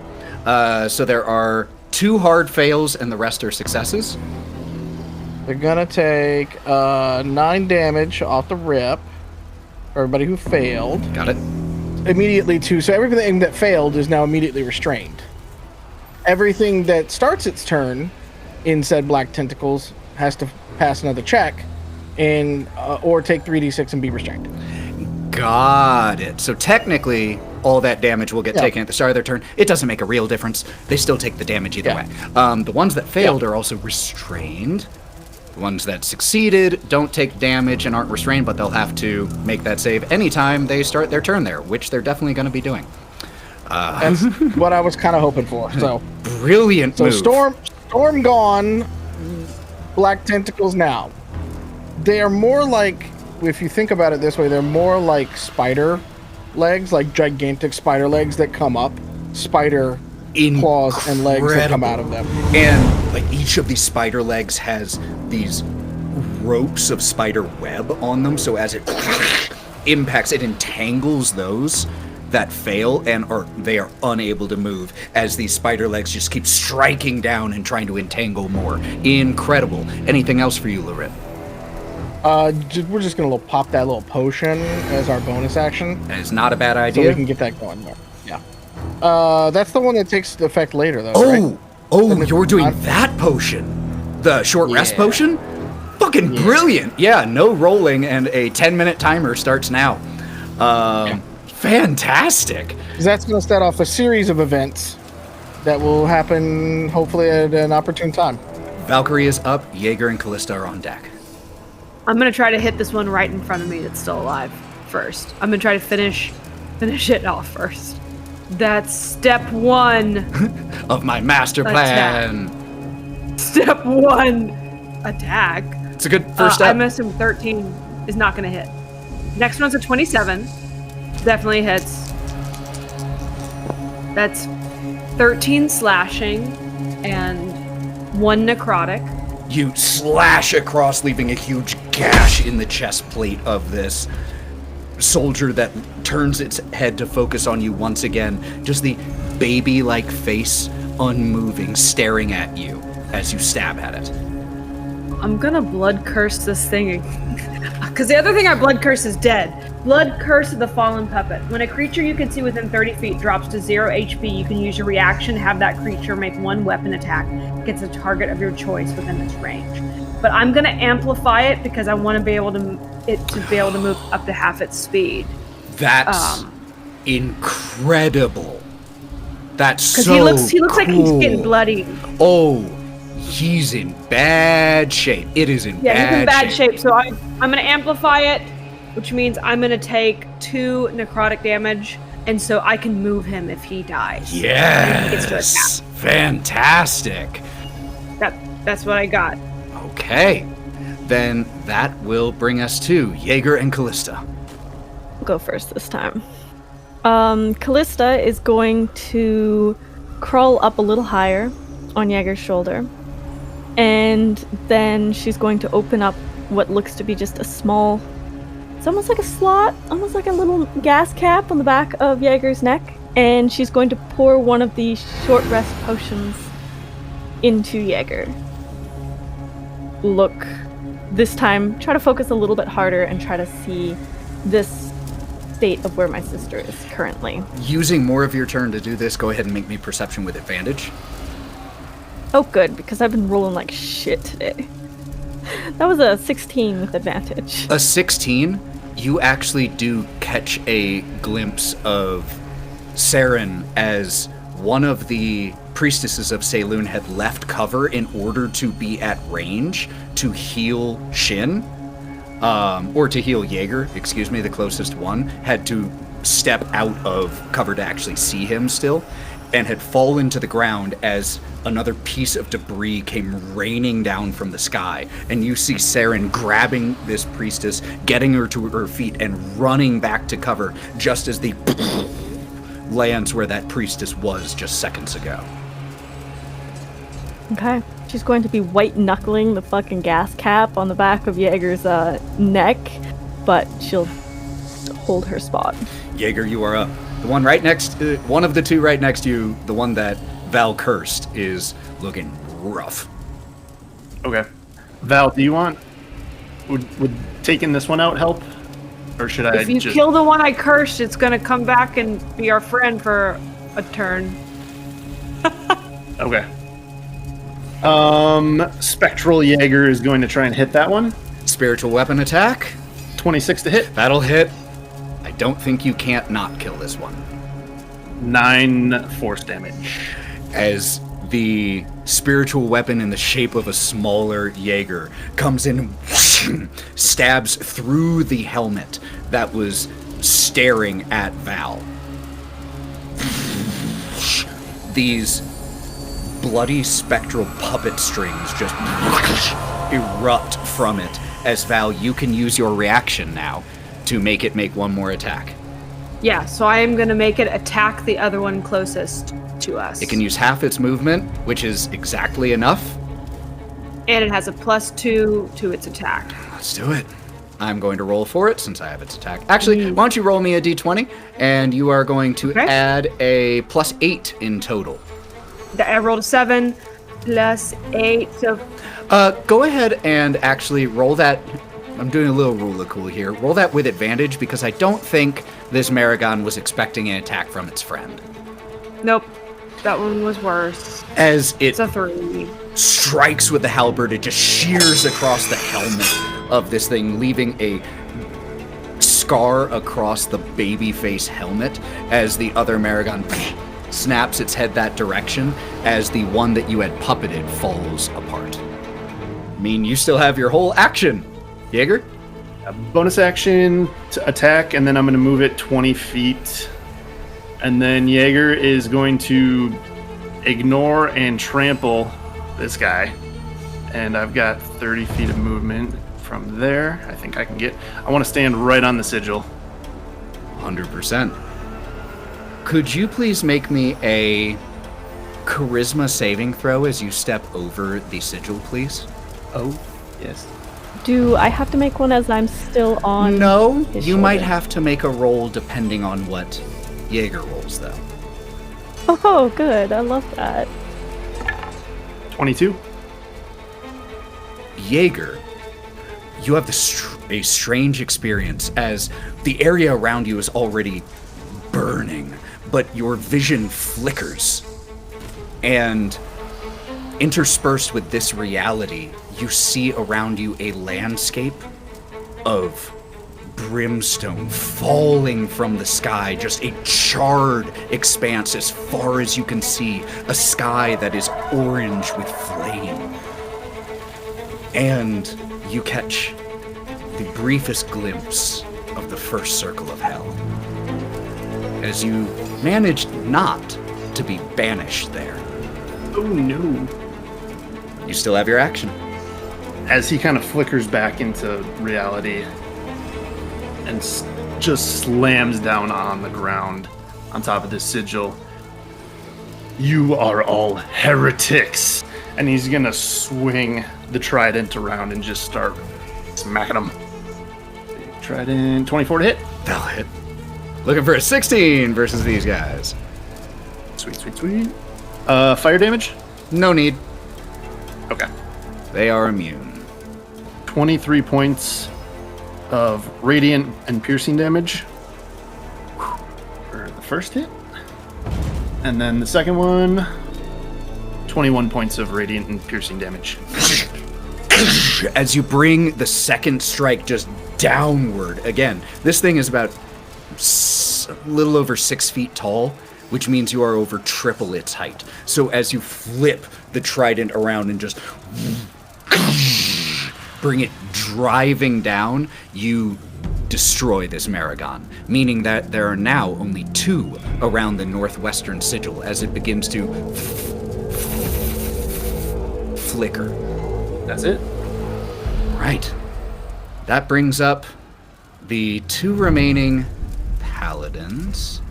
So there are 2 hard fails and the rest are successes. They're gonna take 9 damage off the rip. For everybody who failed. Got it. Immediately too. So everything that failed is now immediately restrained. Everything that starts its turn in said black tentacles has to pass another check and or take 3d6 and be restrained. Got it. So technically, all that damage will get taken at the start of their turn. It doesn't make a real difference. They still take the damage either way. The ones that failed are also restrained. The ones that succeeded don't take damage and aren't restrained, but they'll have to make that save anytime they start their turn there, which they're definitely going to be doing. That's what I was kind of hoping for. So brilliant so move. storm gone, black tentacles now. They are more like, if you think about it this way, they're more like spider legs, like gigantic spider legs that come up. Spider claws and legs that come out of them. And like each of these spider legs has these ropes of spider web on them, so as it impacts, it entangles those that fail and they are unable to move as these spider legs just keep striking down and trying to entangle more. Incredible. Anything else for you, Lorwryn? We're just gonna pop that little potion as our bonus action. That is not a bad idea. So we can get that going more. Yeah. That's the one that takes effect later, though. Right? You're doing that potion, the short rest potion. Fucking brilliant. Yeah, no rolling, and a 10-minute timer starts now. Fantastic. That's going to start off a series of events that will happen hopefully at an opportune time. Valkerie is up. Jaeger and Kalista are on deck. I'm going to try to hit this one right in front of me that's still alive first. I'm going to try to finish it off first. That's step 1 of my master plan. Step 1 attack. It's a good first step. I'm assuming 13 is not going to hit. Next one's a 27. Definitely hits. That's 13 slashing and 1 necrotic. You slash across, leaving a huge gash in the chest plate of this soldier that turns its head to focus on you once again. Just the baby-like face, unmoving, staring at you as you stab at it. I'm gonna blood curse this thing, because the other thing I blood curse is dead. Blood Curse of the Fallen Puppet. When a creature you can see within 30 feet drops to 0 HP, you can use your reaction to have that creature make 1 weapon attack against a target of your choice within its range. But I'm gonna amplify it because I want to be able to move up to half its speed. That's incredible. That's so because he looks like he's getting bloody. Oh, he's in bad shape. It is in bad shape. Yeah, he's in bad shape. So I'm gonna amplify it, which means I'm going to take 2 necrotic damage, and so I can move him if he dies. Yes! He gets to attack. Fantastic. That's what I got. Okay. Then that will bring us to Jaeger and Kalista. I'll go first this time. Kalista is going to crawl up a little higher on Jaeger's shoulder, and then she's going to open up what looks to be just a small... It's almost like a slot, almost like a little gas cap on the back of Jaeger's neck. And she's going to pour one of the short rest potions into Jaeger. Look, this time, try to focus a little bit harder and try to see this state of where my sister is currently. Using more of your turn to do this, go ahead and make me perception with advantage. Oh, good, because I've been rolling like shit today. That was a 16 with advantage. A 16? You actually do catch a glimpse of Saren as one of the priestesses of Saloon had left cover in order to be at range to heal Shin, or to heal Jaeger, excuse me, the closest one, had to step out of cover to actually see him still, and had fallen to the ground as another piece of debris came raining down from the sky. And you see Saren grabbing this priestess, getting her to her feet, and running back to cover just as the lands where that priestess was just seconds ago. Okay. She's going to be white-knuckling the fucking gas cap on the back of Jaeger's neck, but she'll hold her spot. Jaeger, you are up. The one right next, one of the two right next to you, the one that Val cursed, is looking rough. Okay. Val, do you want... Would taking this one out help? Or should I If you just... kill the one I cursed, it's going to come back and be our friend for a turn. Okay. Spectral Jaeger is going to try and hit that one. Spiritual weapon attack. 26 to hit. That'll hit. I don't think you can't not kill this one. 9 force damage. As the spiritual weapon in the shape of a smaller Jaeger comes in and stabs through the helmet that was staring at Val. These bloody spectral puppet strings just erupt from it as Val, you can use your reaction now to make it make one more attack. Yeah, so I am going to make it attack the other one closest to us. It can use half its movement, which is exactly enough. And it has a +2 to its attack. Let's do it. I'm going to roll for it since I have its attack. Actually, why don't you roll me a d20, and you are going to add a +8 in total. I rolled a 7 plus 8, so... Go ahead and actually roll that. I'm doing a little rule of cool here. Roll that with advantage because I don't think this Maragon was expecting an attack from its friend. Nope. That one was worse. As it It's a 3. strikes with the halberd, it just shears across the helmet of this thing, leaving a scar across the baby face helmet as the other Maragon snaps its head that direction as the one that you had puppeted falls apart. I mean, you still have your whole action. Jaeger? A bonus action to attack, and then I'm going to move it 20 feet. And then Jaeger is going to ignore and trample this guy. And I've got 30 feet of movement from there. I think I can get... I want to stand right on the sigil. 100%. Could you please make me a charisma saving throw as you step over the sigil, please? Oh, yes. Do I have to make one as I'm still on? No, his you might shoulder? have to make a roll depending on what Jaeger rolls, though. Oh, good. I love that. 22. Jaeger, you have a strange experience as the area around you is already burning, but your vision flickers. And interspersed with this reality, you see around you a landscape of brimstone falling from the sky, just a charred expanse as far as you can see, a sky that is orange with flame. And you catch the briefest glimpse of the first circle of hell, as you managed not to be banished there. Oh, no. You still have your action. As he kind of flickers back into reality and just slams down on the ground on top of this sigil. You are all heretics. And he's going to swing the trident around and just start smacking them. Trident, 24 to hit. That'll hit. Looking for a 16 versus these guys. Sweet, sweet, sweet. Fire damage? No need. Okay. They are immune. 23 points of radiant and piercing damage for the first hit. And then the second one, 21 points of radiant and piercing damage. As you bring the second strike just downward, again, this thing is about a little over 6 feet tall, which means you are over triple its height. So as you flip the trident around and just bring it driving down, you destroy this Maragon, meaning that there are now only 2 around the northwestern sigil as it begins to flicker. That's it. Right. That brings up the 2 remaining paladins.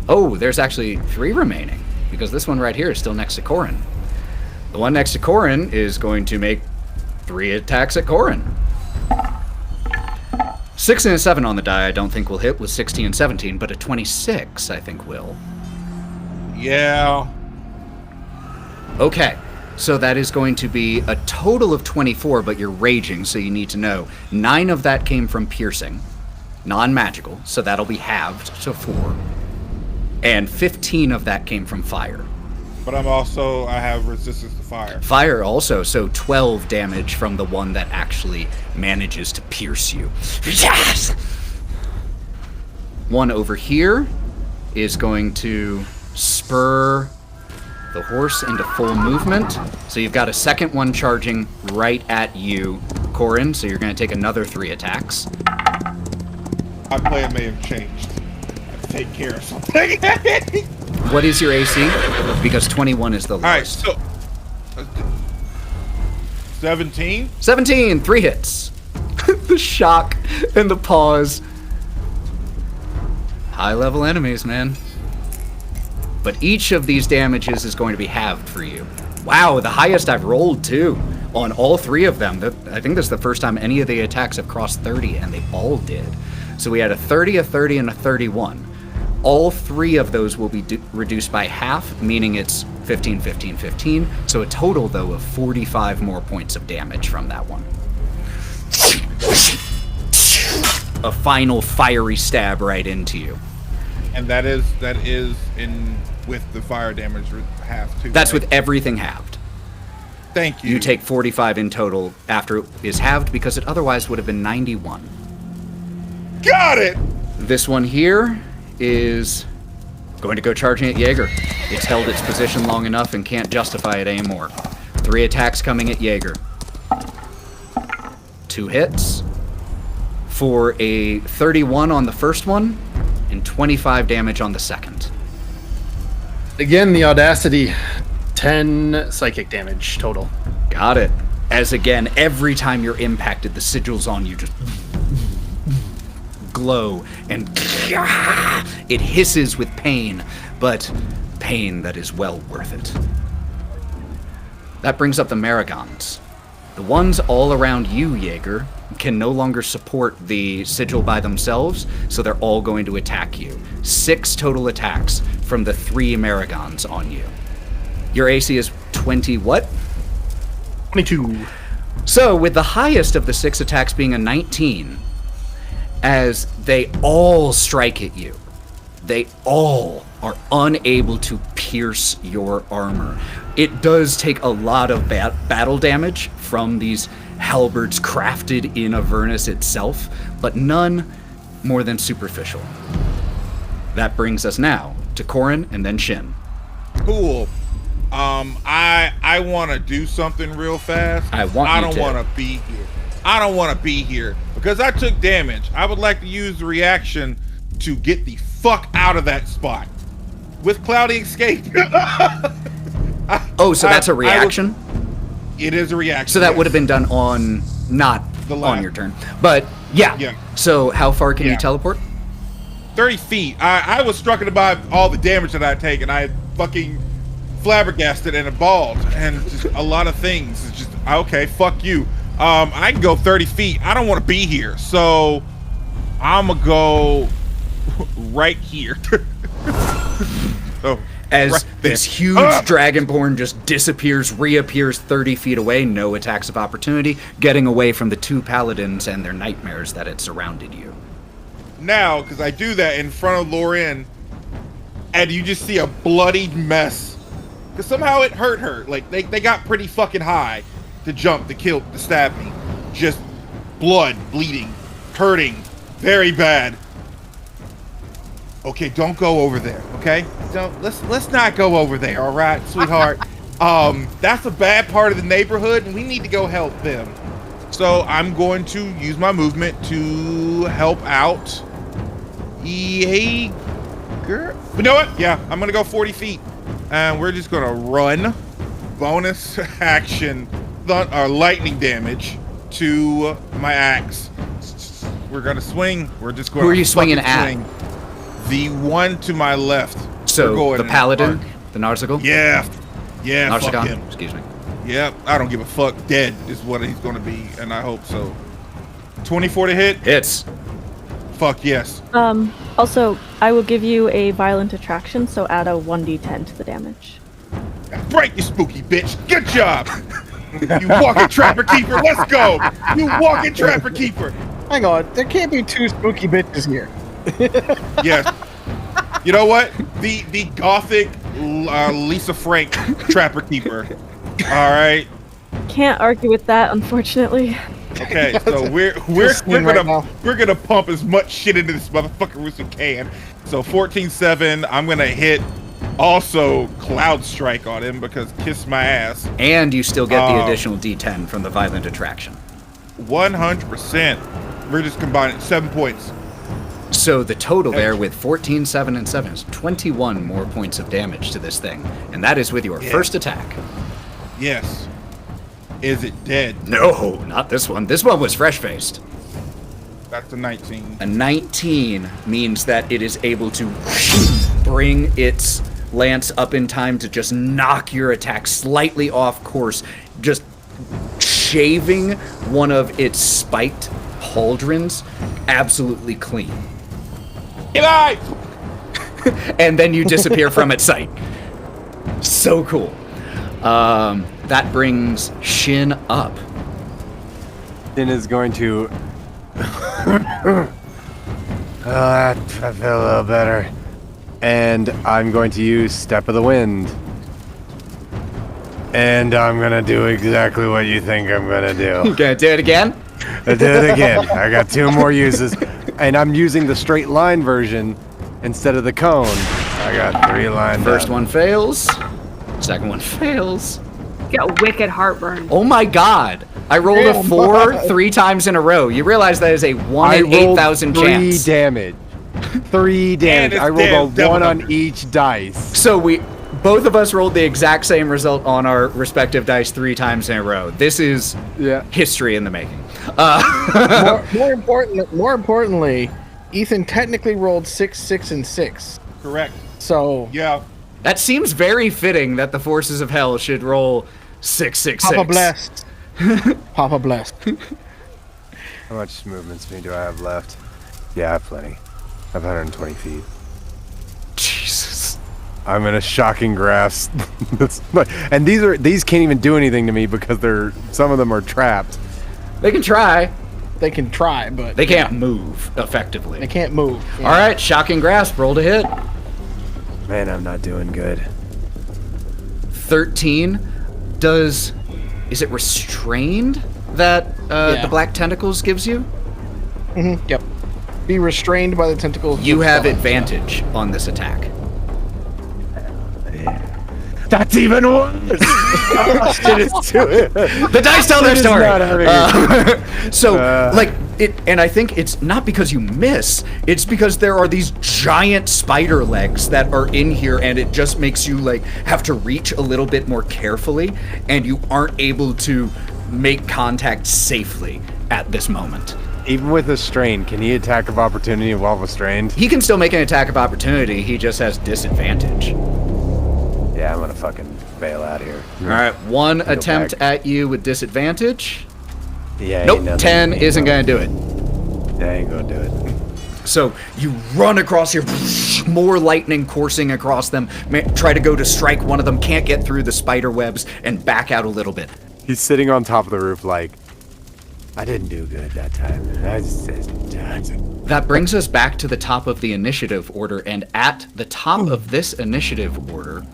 Oh, there's actually 3 remaining, because this one right here is still next to Korrin. The one next to Korrin is going to make 3 attacks at Korrin. 6 and a 7 on the die I don't think will hit with 16 and 17, but a 26 I think will. Yeah. Okay, so that is going to be a total of 24, but you're raging, so you need to know. 9 of that came from piercing, non-magical, so that'll be halved to 4. And 15 of that came from fire. But I have resistance to fire. Fire also, so 12 damage from the one that actually manages to pierce you. Yes! One over here is going to spur the horse into full movement. So you've got a second one charging right at you, Korrin, so you're going to take another 3 attacks. My plan may have changed. I have to take care of something. What is your AC? Because 21 is the lowest. Alright, so 17? 17, 3 hits. the shock and the pause. High-level enemies, man. But each of these damages is going to be halved for you. Wow, the highest I've rolled, too, on all 3 of them. I think this is the first time any of the attacks have crossed 30, and they all did. So we had a 30, a 30, and a 31. All 3 of those will be reduced by half, meaning it's 15, 15, 15. So a total, though, of 45 more points of damage from that one. A final fiery stab right into you. And that is in with the fire damage half too. That's right? with everything halved. Thank you. You take 45 in total after it is halved because it otherwise would have been 91. Got it! This one here is going to go charging at Jaeger. It's held its position long enough and can't justify it anymore. 3 attacks coming at Jaeger. 2 hits for a 31 on the first one and 25 damage on the second. Again, the audacity. 10 psychic damage total. Got it. As again, every time you're impacted, the sigils on you just glow and it hisses with pain, but pain that is well worth it. That brings up the Maragons. The ones all around you, Jaeger, can no longer support the sigil by themselves, so they're all going to attack you. 6 total attacks from the 3 Maragons on you. Your AC is 20 what? 22. So, with the highest of the 6 attacks being a 19, as they all strike at you, they all are unable to pierce your armor. It does take a lot of battle damage from these halberds crafted in Avernus itself, but none more than superficial. That brings us now to Korrin and then Shin. Cool. I want to do something real fast. I don't want to be here. I don't want to be here because I took damage. I would like to use the reaction to get the fuck out of that spot with Cloudy Escape. So that's a reaction? It is a reaction. So that would have been done on, not on your turn. But, yeah. So how far can you teleport? 30 feet. I was struck by all the damage that I take, and I fucking flabbergasted and bald, and just a lot of things. It's just, okay, fuck you. I can go 30 feet. I don't want to be here, so I'm gonna go right here. As right this huge dragonborn just disappears, reappears 30 feet away, no attacks of opportunity, getting away from the 2 paladins and their nightmares that had surrounded you. Now, because I do that in front of Lorwryn, and you just see a bloodied mess. Because somehow it hurt her. Like, they got pretty fucking high to jump, to kill, to stab me. Just blood, bleeding, hurting, very bad. Okay, don't go over there, okay? Let's not go over there, all right, sweetheart? That's a bad part of the neighborhood, and we need to go help them. So I'm going to use my movement to help out Jaeger. But you know what? Yeah, I'm gonna go 40 feet, and we're just gonna run. Bonus action, lightning damage to my axe. We're gonna swing. We're just going. Who are you swinging at? Swing. The one to my left. So the paladin, the Narsigal? Yeah. Yeah, fuck him. Excuse me. Yep, I don't give a fuck. Dead is what he's gonna be, and I hope so. 24 to hit? Hits. Fuck yes. Also, I will give you a violent attraction, so add a 1d10 to the damage. Break, you spooky bitch. Good job. You walking trapper keeper. Let's go. You walking trapper keeper. Hang on, there can't be 2 spooky bitches here. Yes. You know what? The gothic Lisa Frank trapper keeper. All right. Can't argue with that, unfortunately. Okay, so we're gonna pump as much shit into this motherfucker as we can. So 14-7. I'm gonna hit also Cloud Strike on him because kiss my ass. And you still get the additional D10 from the violent attraction. 100%. We're just combining 7 points. So the total there with 14, 7, and 7 is 21 more points of damage to this thing. And that is with your first attack. Yes. Is it dead? No, not this one. This one was fresh-faced. That's a 19. A 19 means that it is able to bring its lance up in time to just knock your attack slightly off course, just shaving one of its spiked pauldrons absolutely clean. Get out! And then you disappear from its sight. So cool. That brings Shin up. Shin is going to... I feel a little better. And I'm going to use Step of the Wind. And I'm going to do exactly what you think I'm going to do. You gonna do it again? I did it again. I got 2 more uses. And I'm using the straight line version instead of the cone. I got 3 lined First up. one fails. Second one fails. Get wicked heartburn. Oh my god. I rolled a 4 3 times in a row. You realize that is a 1 in 8,000 chance. 3 damage. 3 damage. I rolled a 1 on each dice. So both of us rolled the exact same result on our respective dice 3 times in a row. This is history in the making. More importantly, Ethan technically rolled 6, 6, and 6. Correct. So yeah, that seems very fitting that the forces of hell should roll 6, 6, 6. Papa blessed. Papa blessed. How much movement speed do I have left? Yeah, I have plenty. I have 120 feet. Jesus. I'm in a shocking grasp. And these can't even do anything to me because some of them are trapped. They can try. They can try, but they can't move effectively. They can't move. Yeah. All right, shocking grasp. Roll to hit. Man, I'm not doing good. 13. Is it restrained that the black tentacles gives you? Mm-hmm. Yep. Be restrained by the tentacles. You have advantage on this attack. That's even worse. The dice tell their story. And I think it's not because you miss. It's because there are these giant spider legs that are in here, and it just makes you have to reach a little bit more carefully, and you aren't able to make contact safely at this moment. Even with a strain, can he attack of opportunity while restrained? He can still make an attack of opportunity. He just has disadvantage. Yeah, I'm gonna fucking bail out here. All right, 1 attempt at you with disadvantage. Yeah. Nope, 10 isn't gonna do it. Yeah, ain't gonna do it. So you run across here, more lightning coursing across them. Try to go to strike one of them, can't get through the spider webs, and back out a little bit. He's sitting on top of the roof like, I didn't do good that time. That brings us back to the top of the initiative order, and at the top of this initiative order,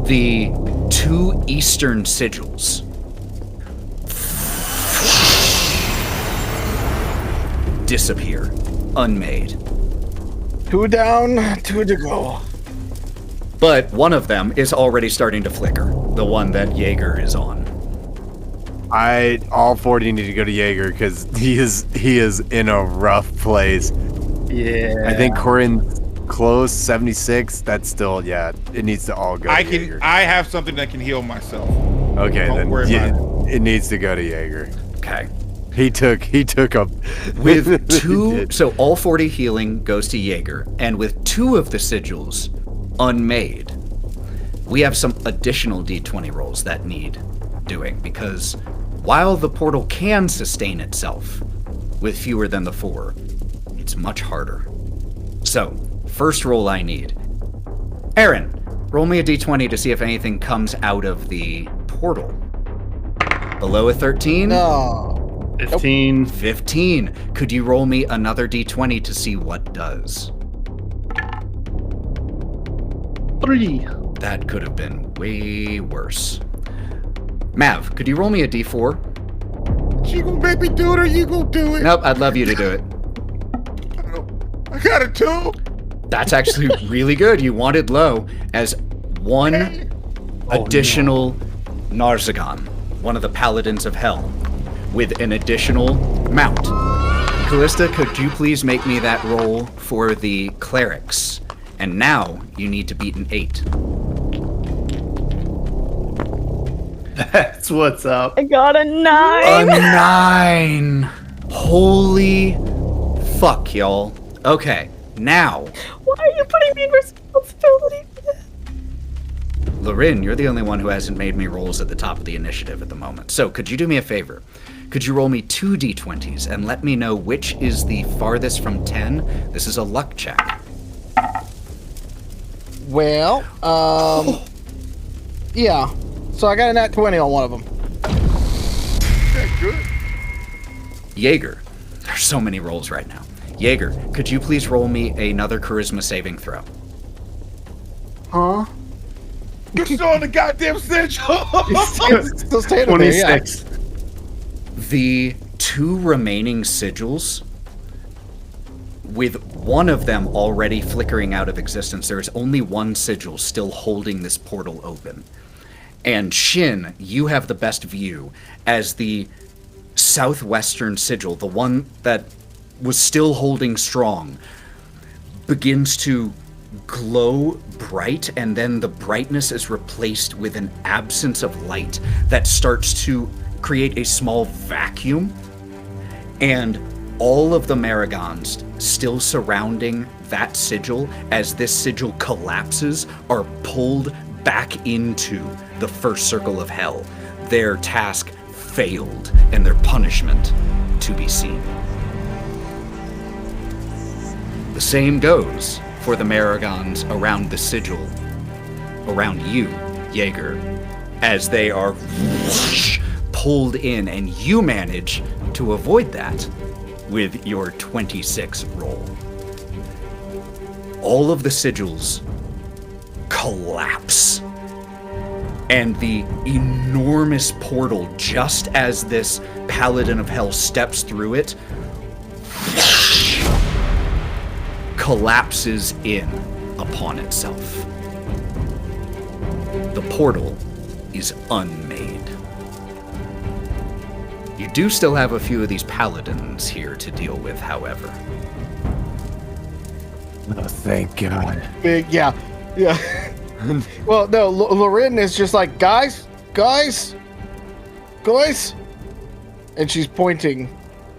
the 2 eastern sigils disappear, unmade. 2 down, 2 to go. But one of them is already starting to flicker, the one that Jaeger is on. All 40 need to go to Jaeger because he is in a rough place. Yeah. I think Korrin's close, 76. That's still, it needs to all go to Jaeger. I have something that can heal myself. Okay, Don't worry about it needs to go to Jaeger. Okay. He took a with 2, so all 40 healing goes to Jaeger, and with 2 of the sigils unmade, we have some additional D20 rolls that need doing, because while the portal can sustain itself with fewer than the 4, it's much harder. So, first roll I need. Aaron, roll me a D20 to see if anything comes out of the portal. Below a 13? No. 15. 15. Could you roll me another D20 to see what does? 3. That could have been way worse. Mav, could you roll me a D4? You gonna make me do it or you gonna do it? Nope, I'd love you to do it. I got a 2. That's actually really good. You wanted low as 1 additional Narzagon, one of the paladins of hell, with an additional mount. Kalista, could you please make me that roll for the clerics? And now you need to beat an 8. That's what's up. I got a 9. A 9! Holy fuck, y'all. Okay, now, Why are you putting me in responsibility for this? Lorwryn, you're the only one who hasn't made me rolls at the top of the initiative at the moment. So, could you do me a favor? Could you roll me 2 d20s and let me know which is the farthest from 10? This is a luck check. Well, yeah. So I got a nat 20 on one of them. Good. Jaeger. There's so many rolls right now. Jaeger, could you please roll me another charisma saving throw? Huh? You're still on the goddamn sigil. Still standing there, yeah. 26. The 2 remaining sigils, with one of them already flickering out of existence, there is only one sigil still holding this portal open. And Shin, you have the best view as the southwestern sigil, the one that was still holding strong, begins to glow bright, and then the brightness is replaced with an absence of light that starts to create a small vacuum, and all of the Maragons still surrounding that sigil as this sigil collapses are pulled back into the first circle of hell. Their task failed and their punishment to be seen. The same goes for the Maragons around the sigil, around you, Jaeger, as they are whoosh, pulled in, and you manage to avoid that with your 26 roll. All of the sigils collapse, and the enormous portal, just as this Paladin of Hell steps through it, collapses in upon itself. The portal is unmade. You do still have a few of these paladins here to deal with, however. Oh, thank God. Big, yeah. Well, no, Lorwryn is just like, guys, and she's pointing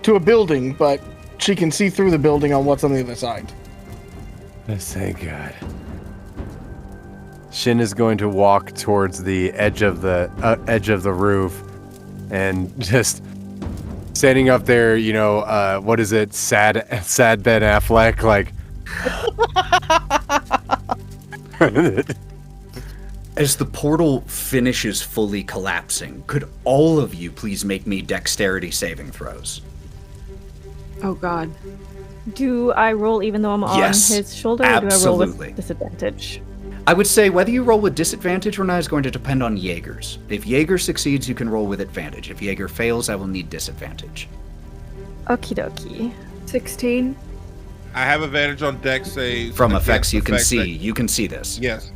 to a building, but she can see through the building on what's on the other side. Oh, thank God. Shin is going to walk towards the edge of the roof, and just standing up there, you know, what is it? Sad Ben Affleck, like. As the portal finishes fully collapsing, could all of you please make me dexterity saving throws? Oh god. Do I roll even though I'm on Yes, his shoulder, or absolutely. do I roll with disadvantage? I would say whether you roll with disadvantage or not is going to depend on Jaeger's. If Jaeger succeeds, you can roll with advantage. If Jaeger fails, I will need disadvantage. Okie dokie. 16. I have advantage on dex saves. From against effects you can effects see. that- You can see this. Yes.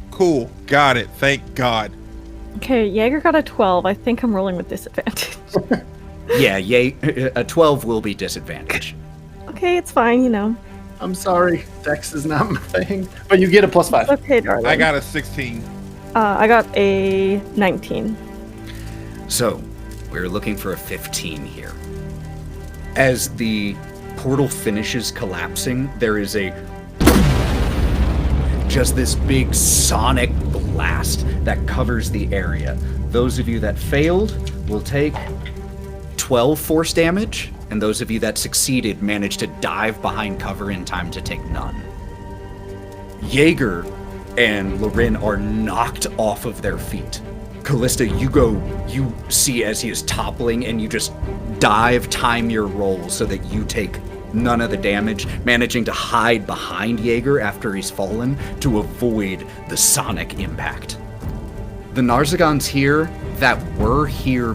Cool. Got it. Thank God. Okay, Jaeger got a 12. I think I'm rolling with disadvantage. Yeah, a 12 will be disadvantage. Okay, it's fine, you know. I'm sorry, Dex is not my thing. But you get a +5. Okay, darling. I got a 16. I got a 19. So, we're looking for a 15 here. As the portal finishes collapsing, there is just this big sonic blast that covers the area. Those of you that failed will take 12 force damage, and those of you that succeeded managed to dive behind cover in time to take none. Jaeger and Lorwryn are knocked off of their feet. Kalista, you see as he is toppling, and you just time your roll so that you take none of the damage, managing to hide behind Jaeger after he's fallen to avoid the sonic impact. The Narzagons here that were here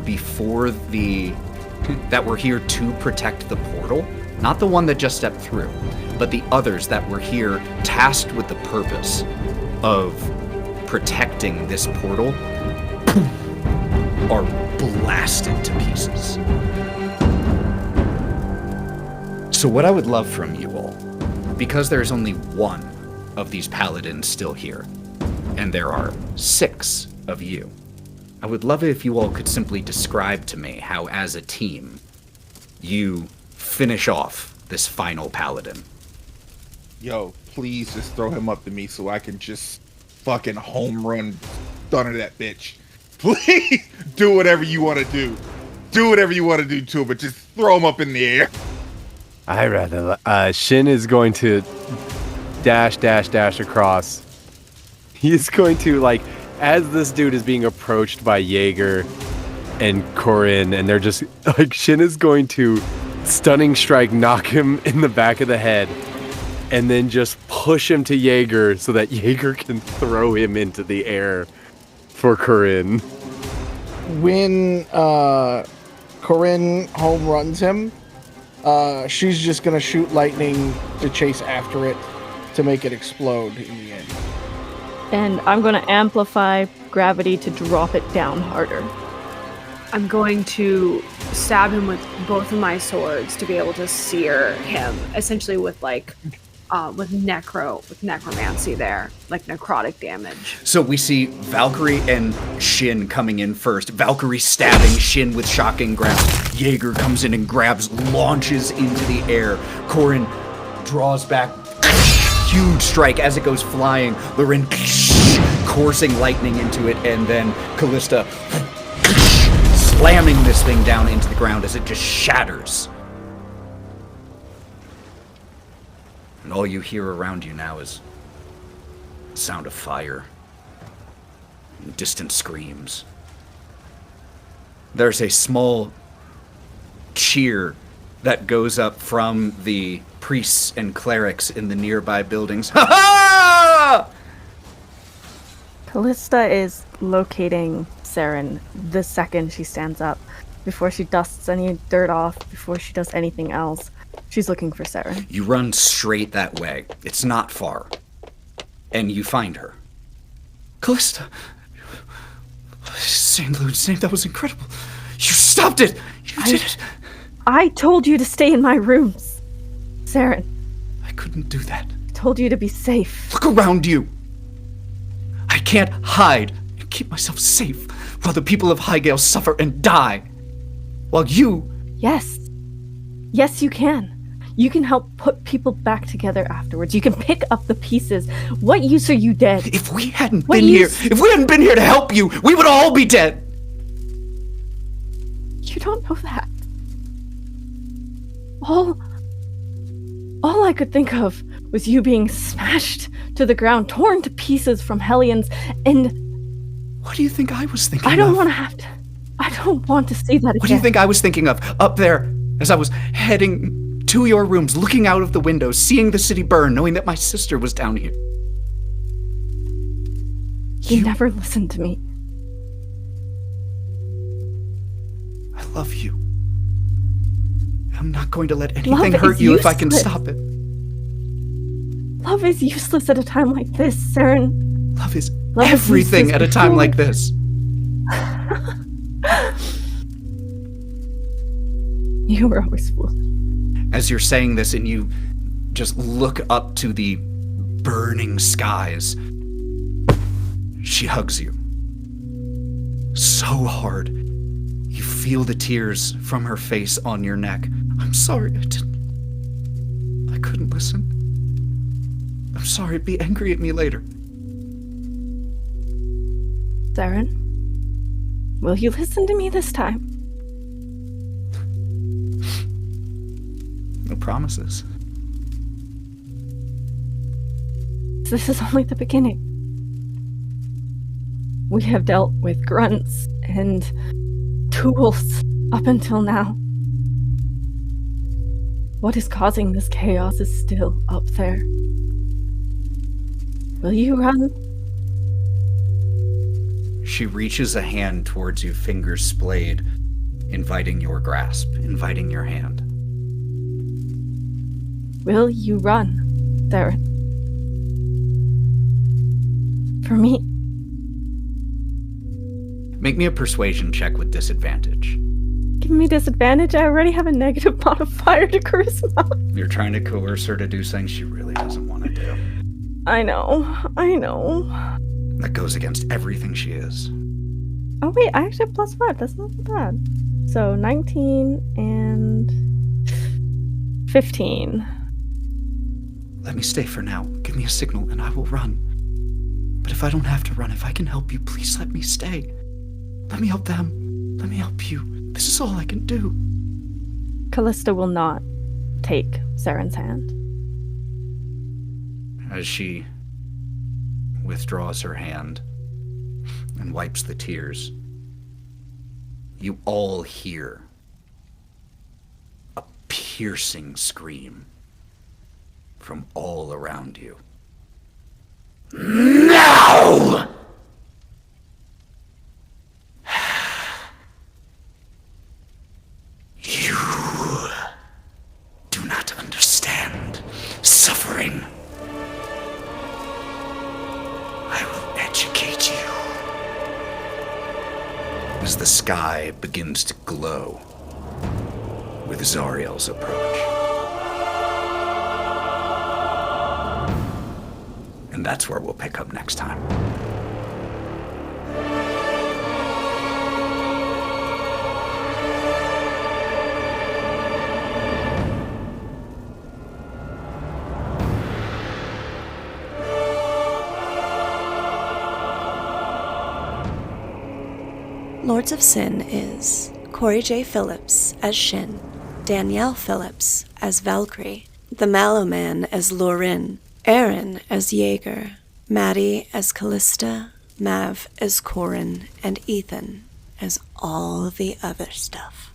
to protect the portal, not the one that just stepped through, but the others that were here tasked with the purpose of protecting this portal, are blasted to pieces. So what I would love from you all, because there's only one of these paladins still here, and there are 6 of you, I would love it if you all could simply describe to me how, as a team, you finish off this final paladin. Yo, please just throw him up to me so I can just fucking home run stunner that bitch. Please do whatever you want to do. Do whatever you want to do to him, but just throw him up in the air. I rather. Shin is going to dash across. He's going to, like, as this dude is being approached by Jaeger and Korrin, and they're just, like, Shin is going to stunning strike, knock him in the back of the head, and then just push him to Jaeger so that Jaeger can throw him into the air for Korrin. When Korrin home runs him, she's just gonna shoot lightning to chase after it to make it explode in the end. And I'm going to amplify gravity to drop it down harder. I'm going to stab him with both of my swords to be able to sear him, essentially with necromancy there, like necrotic damage. So we see Valkerie and Shin coming in first. Valkerie stabbing Shin with shocking grabs. Jaeger comes in and grabs, launches into the air. Korrin draws back. Huge strike as it goes flying. Lorwryn coursing lightning into it, and then Kalista slamming this thing down into the ground as it just shatters. And all you hear around you now is the sound of fire and distant screams. There's a small cheer that goes up from the priests and clerics in the nearby buildings. Ha ha! Kalista is locating Saren the second she stands up. Before she dusts any dirt off, before she does anything else, she's looking for Saren. You run straight that way. It's not far. And you find her. Kalista! St. Lude's name, that was incredible. You stopped it! You did it! I told you to stay in my rooms, Saren. I couldn't do that. I told you to be safe. Look around you. I can't hide and keep myself safe while the people of Highgale suffer and die. While you... Yes. Yes, you can. You can help put people back together afterwards. You can pick up the pieces. What use are you dead? If we hadn't been here to help you, we would all be dead. You don't know that. All I could think of was you being smashed to the ground, torn to pieces from Hellions, and... What do you think I was thinking of? I don't want to see that again. What do you think I was thinking of up there as I was heading to your rooms, looking out of the windows, seeing the city burn, knowing that my sister was down here? You never listened to me. I love you. I'm not going to let anything hurt you if I can stop it. Love is useless at a time like this, Saren. Love is everything at a time like this. You were always foolish. As you're saying this and you just look up to the burning skies, she hugs you. So hard. You feel the tears from her face on your neck. I'm sorry, I couldn't listen. I'm sorry, be angry at me later. Saren, will you listen to me this time? No promises. This is only the beginning. We have dealt with grunts and tools up until now. What is causing this chaos is still up there. Will you run? She reaches a hand towards you, fingers splayed, inviting your grasp, inviting your hand. Will you run, Saren? For me? Make me a persuasion check with disadvantage. Give me disadvantage? I already have a negative modifier to charisma. You're trying to coerce her to do things she really doesn't want to do. I know. That goes against everything she is. Oh wait, I actually have +5. That's not bad. So 19 and 15. Let me stay for now. Give me a signal and I will run. But if I don't have to run, if I can help you, please let me stay. Let me help them. Let me help you. This is all I can do. Kalista will not take Saren's hand. As she withdraws her hand and wipes the tears, you all hear a piercing scream from all around you. No! You do not understand suffering. I will educate you. As the sky begins to glow with Zariel's approach. And that's where we'll pick up next time. Lords of Sin is Cory J. Phillips as Shin, Danielle Phillips as Valkerie, TheMalloMan as Lorwryn, Aaron as Jaeger, Matty as Kalista, Mav as Korrin, and Ethan as all the other stuff.